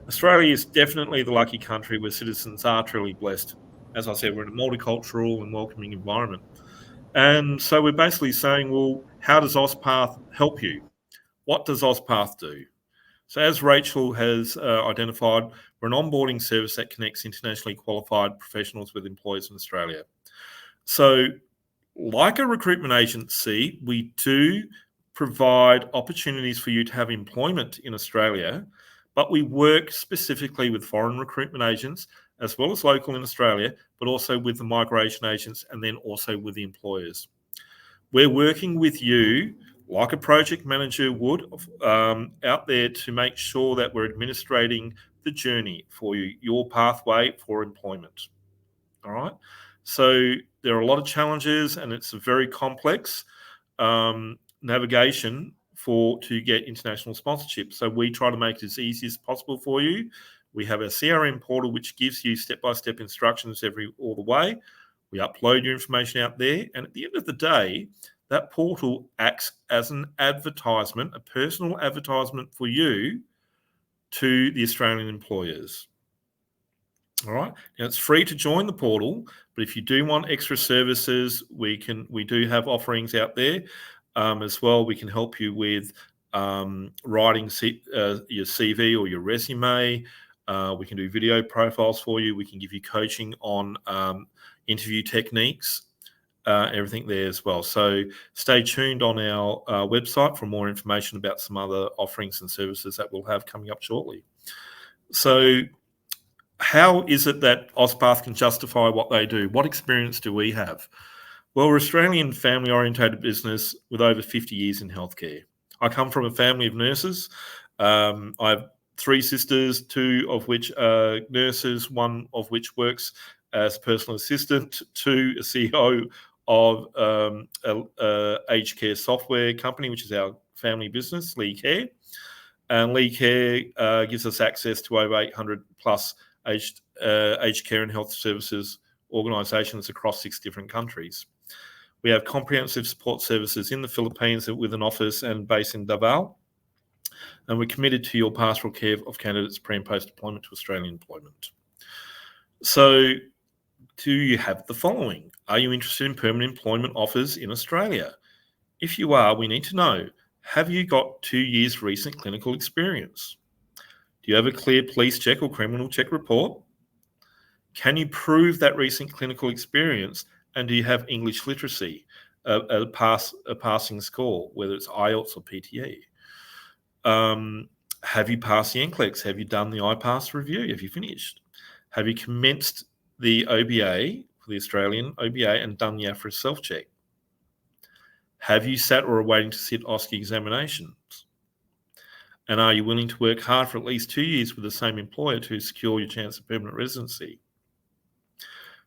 Australia is definitely the lucky country where citizens are truly blessed. As I said, we're in a multicultural and welcoming environment. And so we're basically saying, well, how does OzPath help you? What does OzPath do? So as Rachel has identified, we're an onboarding service that connects internationally qualified professionals with employers in Australia. So like a recruitment agency, we do provide opportunities for you to have employment in Australia, but we work specifically with foreign recruitment agents as well as local in Australia, but also with the migration agents and then also with the employers. We're working with you like a project manager would out there to make sure that we're administrating the journey for you, your pathway for employment. All right. So there are a lot of challenges, and it's a very complex navigation to get international sponsorship. So we try to make it as easy as possible for you. We have a CRM portal which gives you step-by-step instructions all the way. We upload your information out there, and at the end of the day, that portal acts as an advertisement, a personal advertisement for you to the Australian employers. All right. Now it's free to join the portal, but if you do want extra services, we do have offerings out there as well. We can help you with writing your CV or your resume. We can do video profiles for you. We can give you coaching on interview techniques, everything there as well. So stay tuned on our website for more information about some other offerings and services that we'll have coming up shortly. So how is it that OzPath can justify what they do? What experience do we have? Well, we're Australian family-orientated business with over 50 years in healthcare. I come from a family of nurses. I have 3 sisters, 2 of which are nurses, 1 of which works as personal assistant, 2 a CEO of a aged care software company, which is our family business, Lee Care. And Lee Care gives us access to over 800 plus aged care and health services organisations across 6 different countries. We have comprehensive support services in the Philippines with an office and base in Davao. And we're committed to your pastoral care of candidates pre and post deployment to Australian employment. So, do you have the following? Are you interested in permanent employment offers in Australia? If you are, we need to know, have you got 2 years recent clinical experience? Do you have a clear police check or criminal check report? Can you prove that recent clinical experience? And do you have English literacy, a passing score, whether it's IELTS or PTE? Have you passed the NCLEX? Have you done the IPASS review? Have you finished? Have you commenced the OBA, the Australian OBA, and done the AFRA self-check? Have you sat or are waiting to sit OSCE examinations? And are you willing to work hard for at least 2 years with the same employer to secure your chance of permanent residency?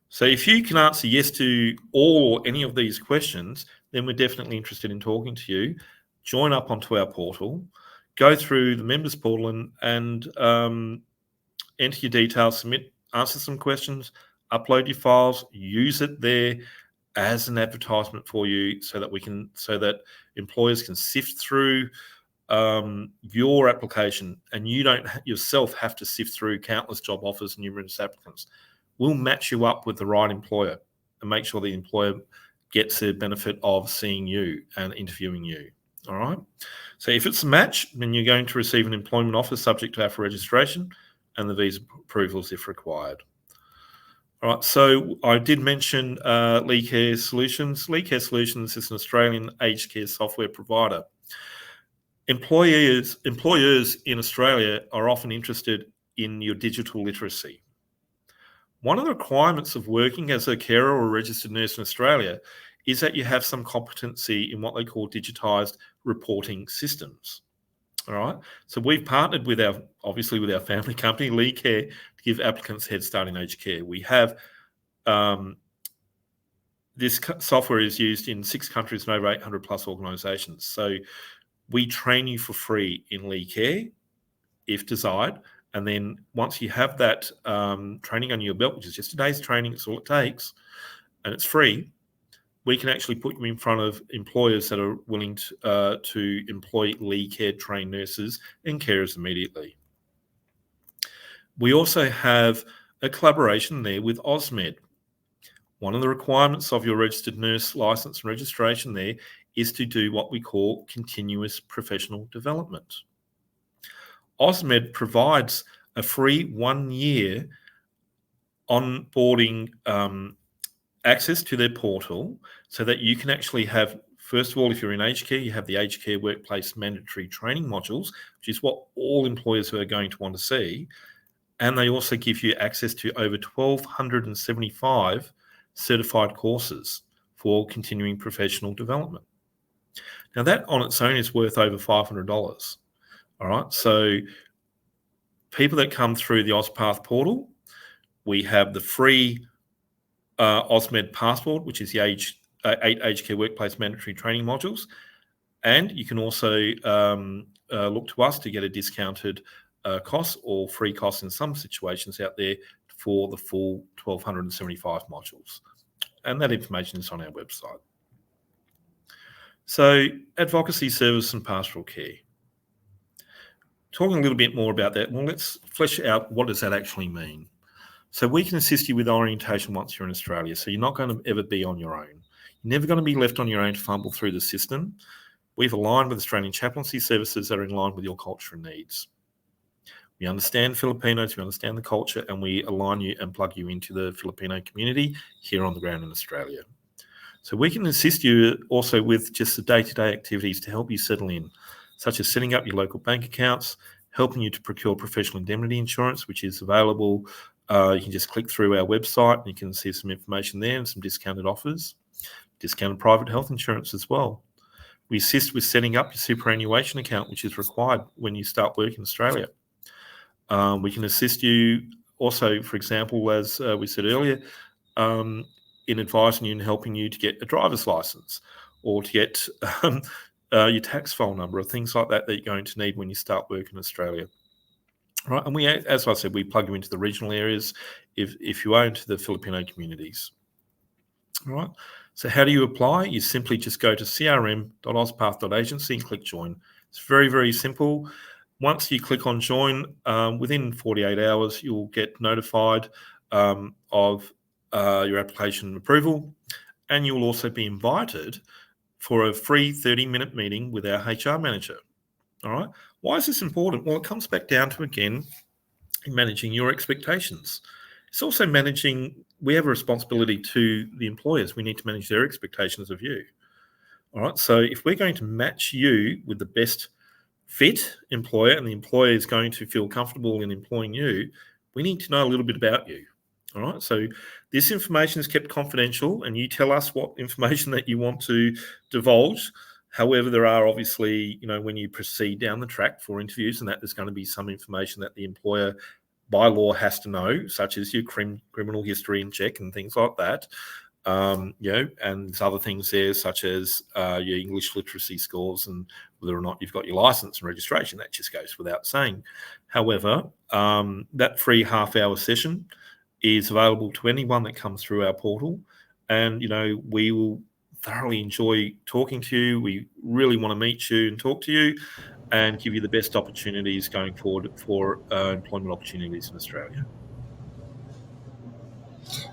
So if you can answer yes to all or any of these questions, then we're definitely interested in talking to you. Join up onto our portal, go through the members portal and enter your details, answer some questions, upload your files, use it there as an advertisement for you so that employers can sift through your application, and you don't yourself have to sift through countless job offers and numerous applicants. We'll match you up with the right employer and make sure the employer gets the benefit of seeing you and interviewing you. All right. So if it's a match, then you're going to receive an employment offer subject to AFRA registration and the visa approvals if required. All right. So I did mention Lee Care Solutions. Lee Care Solutions is an Australian aged care software provider. Employers in Australia are often interested in your digital literacy. One of the requirements of working as a carer or a registered nurse in Australia is that you have some competency in what they call digitised reporting systems. All right. So we've partnered with our family company, Lee Care, to give applicants head start in aged care. We have this software is used in 6 countries and over 800 plus organisations. So we train you for free in Lee Care, if desired. And then once you have that training under your belt, which is just a day's training, it's all it takes, and it's free, we can actually put you in front of employers that are willing to employ Lee Care trained nurses and carers immediately. We also have a collaboration there with AusMed. One of the requirements of your registered nurse license and registration there is to do what we call continuous professional development. AusMed provides a free 1-year onboarding access to their portal so that you can actually have, first of all, if you're in aged care, you have the aged care workplace mandatory training modules, which is what all employers are going to want to see. And they also give you access to over 1,275 certified courses for continuing professional development. Now, that on its own is worth over $500. All right. So people that come through the AusPath portal, we have the free AusMed passport, which is the 8 aged care workplace mandatory training modules. And you can also look to us to get a discounted cost or free cost in some situations out there for the full 1,275 modules. And that information is on our website. So advocacy, service and pastoral care. Talking a little bit more about that, well, let's flesh out what does that actually mean. So we can assist you with orientation once you're in Australia. So you're not going to ever be on your own. You're never going to be left on your own to fumble through the system. We've aligned with Australian chaplaincy services that are in line with your culture and needs. We understand Filipinos, we understand the culture, and we align you and plug you into the Filipino community here on the ground in Australia. So we can assist you also with just the day-to-day activities to help you settle in, such as setting up your local bank accounts, helping you to procure professional indemnity insurance, which is available. You can just click through our website and you can see some information there and some discounted offers, discounted private health insurance as well. We assist with setting up your superannuation account, which is required when you start work in Australia. We can assist you also, for example, as we said earlier, in advising you and helping you to get a driver's license or to get your tax file number or things like that that you're going to need when you start work in Australia. Right, and we, as I said, we plug you into the regional areas if you are into the Filipino communities. All right. So how do you apply? You simply just go to crm.ozpath.agency and click join. It's very, very simple. Once you click on join, within 48 hours, you'll get notified of your application approval, and you'll also be invited for a free 30-minute meeting with our HR manager. All right. Why is this important? Well, it comes back down to, again, managing your expectations. It's also managing, we have a responsibility to the employers. We need to manage their expectations of you. All right. So if we're going to match you with the best fit employer and the employer is going to feel comfortable in employing you, we need to know a little bit about you. All right. So this information is kept confidential and you tell us what information that you want to divulge. However, there are obviously, when you proceed down the track for interviews and that there's going to be some information that the employer by law has to know, such as your criminal history and check and things like that. And there's other things there, such as your English literacy scores and whether or not you've got your license and registration. That just goes without saying. However, that free half-hour session is available to anyone that comes through our portal. And, we will thoroughly enjoy talking to you. We really want to meet you and talk to you and give you the best opportunities going forward for employment opportunities in Australia.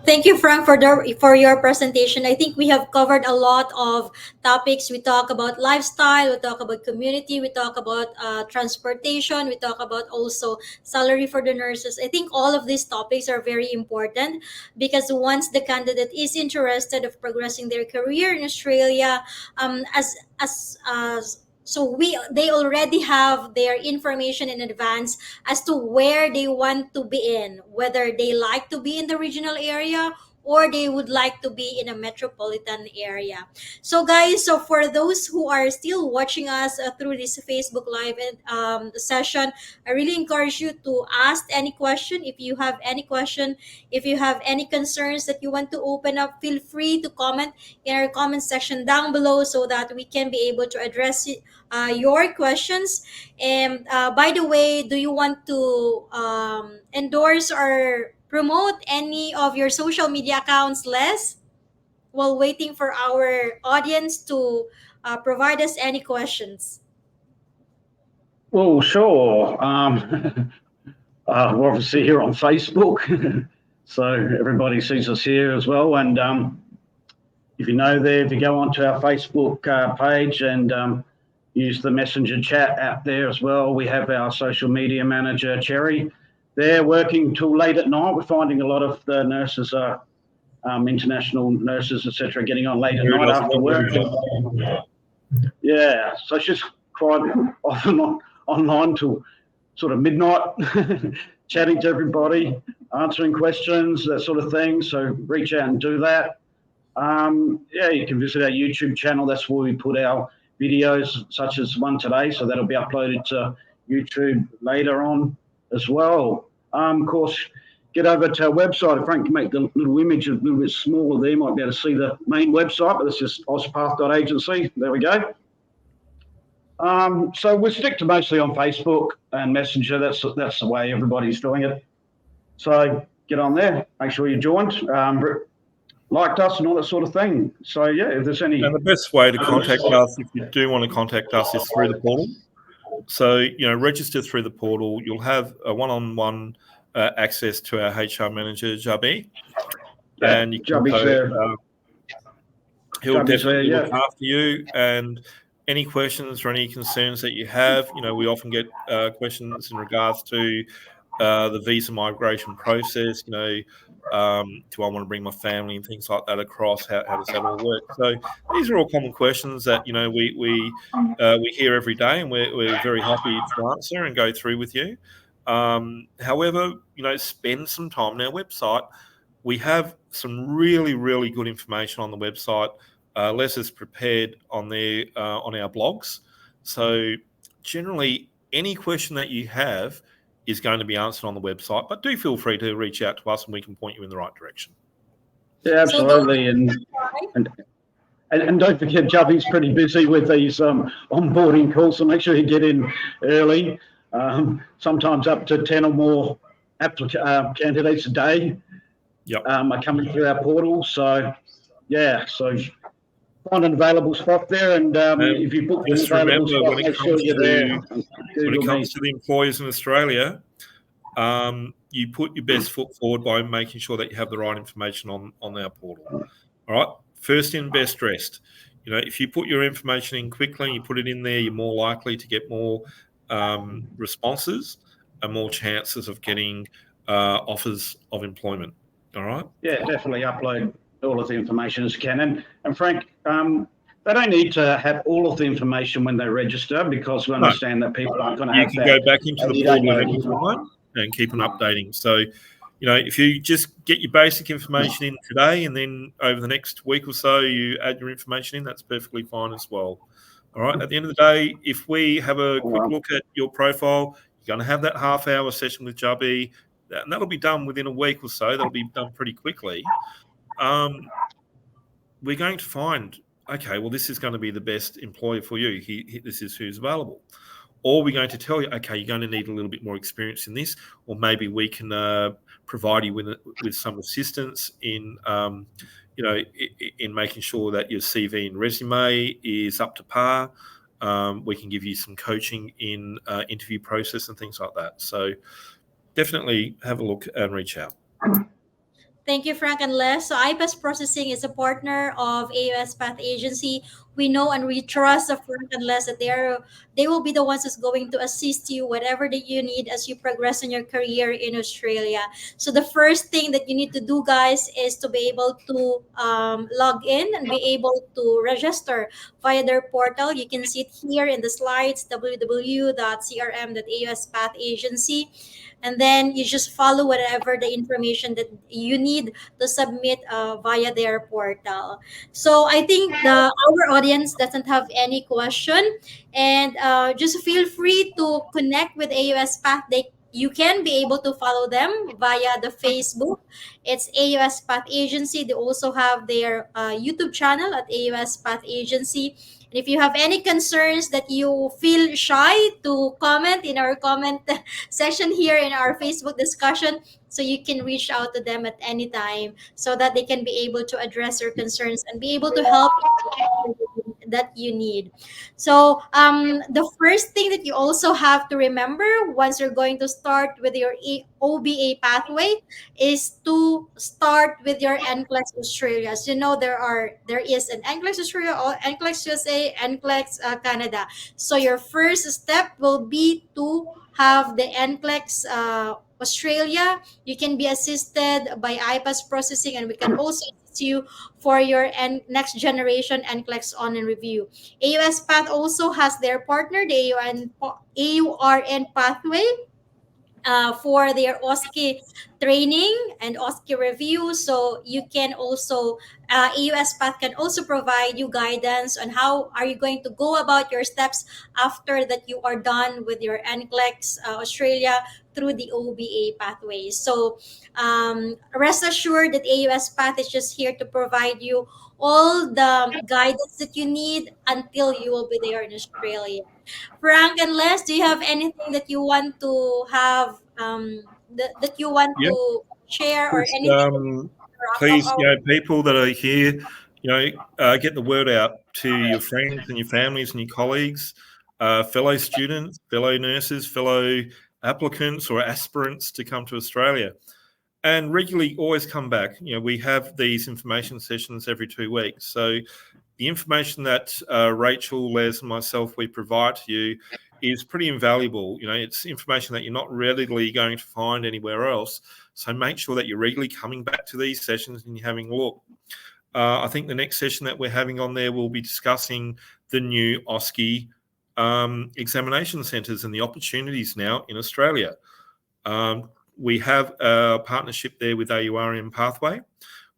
Thank you, Frank, for your presentation. I think we have covered a lot of topics. We talk about lifestyle, we talk about community, we talk about transportation, we talk about also salary for the nurses. I think all of these topics are very important because once the candidate is interested of progressing their career in Australia, as so they already have their information in advance as to where they want to be in, whether they like to be in the regional area or they would like to be in a metropolitan area. So guys, so for those who are still watching us through this Facebook live session, I really encourage you to ask any question. If you have any question, if you have any concerns that you want to open up, feel free to comment in our comment section down below so that we can be able to address your questions. And by the way, do you want to endorse or promote any of your social media accounts, Les, while waiting for our audience to provide us any questions? Well, sure. We're obviously here on Facebook, so everybody sees us here as well. And if you go onto our Facebook page and use the messenger chat app there as well, we have our social media manager, Cherry. They're working till late at night. We're finding a lot of the nurses are international nurses, etc., getting on late at night after work. Yeah, so she's quite often online till sort of midnight, chatting to everybody, answering questions, that sort of thing. So reach out and do that. You can visit our YouTube channel. That's where we put our videos, such as one today. So that'll be uploaded to YouTube later on as well. Of course, get over to our website. If Frank can make the little image a little bit smaller there, you might be able to see the main website, but it's just ozpath.agency. There we go. So we stick to mostly on Facebook and Messenger. That's the way everybody's doing it. So get on there. Make sure you joined, liked us and all that sort of thing. So, if there's any... And the best way to contact us, if you do want to contact us, is through the portal. So, register through the portal. You'll have a one-on-one access to our HR manager, Jabi. And you can he'll definitely look after you. And any questions or any concerns that you have, we often get questions in regards to the visa migration process, do I want to bring my family and things like that across? How does that all work? So these are all common questions that, we hear every day, and we're very happy to answer and go through with you. However, spend some time on our website. We have some really, really good information on the website. Les is prepared on there on our blogs. So generally, any question that you have, is going to be answered on the website. But do feel free to reach out to us and we can point you in the right direction. Yeah, absolutely. And don't forget, Jubby's pretty busy with these onboarding calls, so make sure you get in early. Sometimes up to 10 or more candidates a day are coming through our portal. So, yeah, so find an available spot there, and if you book an available spot, make sure you're there. When it comes to the employers in Australia, you put your best foot forward by making sure that you have the right information on our portal. All right, first in, best dressed. You know, if you put your information in quickly and you put it in there, you're more likely to get more responses and more chances of getting offers of employment. All right. Yeah, definitely upload all of the information as you can. And Frank, they don't need to have all of the information when they register, because we understand that people aren't going to have that. You can go back into the portal at any time and keep on updating. So, you know, if you just get your basic information in today and then over the next week or so you add your information in, that's perfectly fine as well. All right. At the end of the day, if we have a quick look at your profile, you're going to have that half-hour session with Jubby, and that'll be done within a week or so. That'll be done pretty quickly. We're going to find, okay, well, this is going to be the best employer for you. This is who's available. Or we're going to tell you, okay, you're going to need a little bit more experience in this, or maybe we can provide you with some assistance in, you know, in making sure that your CV and resume is up to par. We can give you some coaching in interview process and things like that. So definitely have a look and reach out. Thank you, Frank and Les. So IPAS Processing is a partner of AUS Path Agency. We know and we trust the Frank and Les that they will be the ones who's going to assist you whatever that you need as you progress in your career in Australia. So the first thing that you need to do, guys, is to be able to log in and be able to register via their portal. You can see it here in the slides, www.crm.auspathagency. And then you just follow whatever the information that you need to submit via their portal. So I think our audience doesn't have any question, and just feel free to connect with AUS Path. You can be able to follow them via the Facebook. It's AUS Path Agency. They also have their YouTube channel at AUS Path Agency. And if you have any concerns that you feel shy to comment in our comment section here in our Facebook discussion, so you can reach out to them at any time so that they can be able to address your concerns and be able to help you that you need. So the first thing that you also have to remember once you're going to start with your OBA pathway is to start with your NCLEX Australia. So, you know, there is an NCLEX Australia, or NCLEX USA, NCLEX Canada. So your first step will be to have the NCLEX Australia. You can be assisted by IPAS processing, and we can also assist you for your next generation NCLEX on and review. AUS Path also has their partner, the AURN pathway, for their OSCE training and OSCE review. So you can also, AUS Path can also provide you guidance on how are you going to go about your steps after that you are done with your NCLEX Australia through the OBA pathways. So rest assured that AUS Path is just here to provide you all the guidance that you need until you will be there in Australia. Frank and Les, do you have anything that you want to have that you want to share, or anything to wrap up Please, you know, people that are here, you know, get the word out to your friends and your families and your colleagues, fellow students, fellow nurses, fellow applicants or aspirants to come to Australia, and regularly always come back. You know, we have these information sessions every 2 weeks, so the information that Rachel, Les, and myself we provide to you is pretty invaluable. You know, it's information that you're not readily going to find anywhere else. So make sure that you're regularly coming back to these sessions and you're having a look. I think the next session that we're having on there, we'll be discussing the new OSCE examination centres and the opportunities now in Australia. We have a partnership there with AURM Pathway,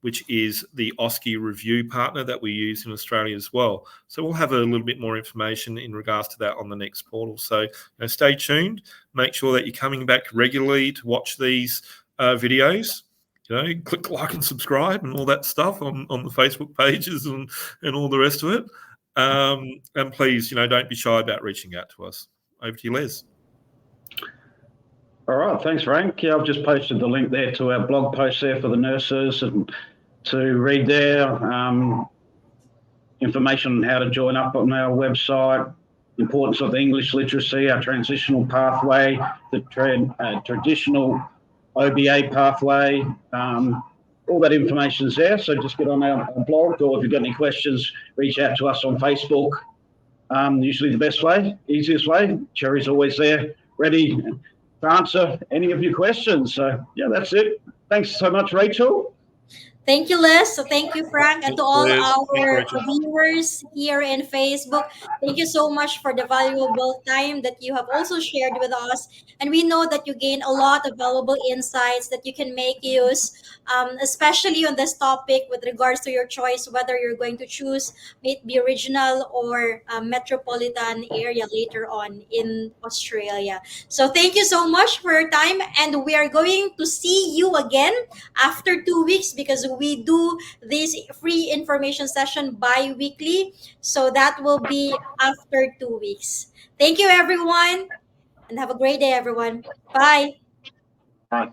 which is the OSCE review partner that we use in Australia as well. So we'll have a little bit more information in regards to that on the next portal. So stay tuned. Make sure that you're coming back regularly to watch these videos. Click like and subscribe and all that stuff on the Facebook pages and all the rest of it. And please, don't be shy about reaching out to us. Over to you, Les. All right, thanks, Frank. Yeah, I've just posted the link there to our blog post there for the nurses and to read there. Information on how to join up on our website, importance of the English literacy, our transitional pathway, the traditional OBA pathway. All that information is there, so just get on our blog, or if you've got any questions, reach out to us on Facebook. Usually the best way, easiest way. Cherry's always there, ready to answer any of your questions. So, yeah, that's it. Thanks so much, Rachel. Thank you, Les. So thank you, Frank, and to all Liz. our Thanks, Rachel. viewers here in Facebook. Thank you so much for the valuable time that you have also shared with us. And we know that you gain a lot of valuable insights that you can make use, especially on this topic with regards to your choice, whether you're going to choose may it be regional or metropolitan area later on in Australia. So thank you so much for your time. And we are going to see you again after 2 weeks, because we do this free information session bi-weekly. So that will be after 2 weeks. Thank you, everyone, and have a great day, everyone. Bye. Bye.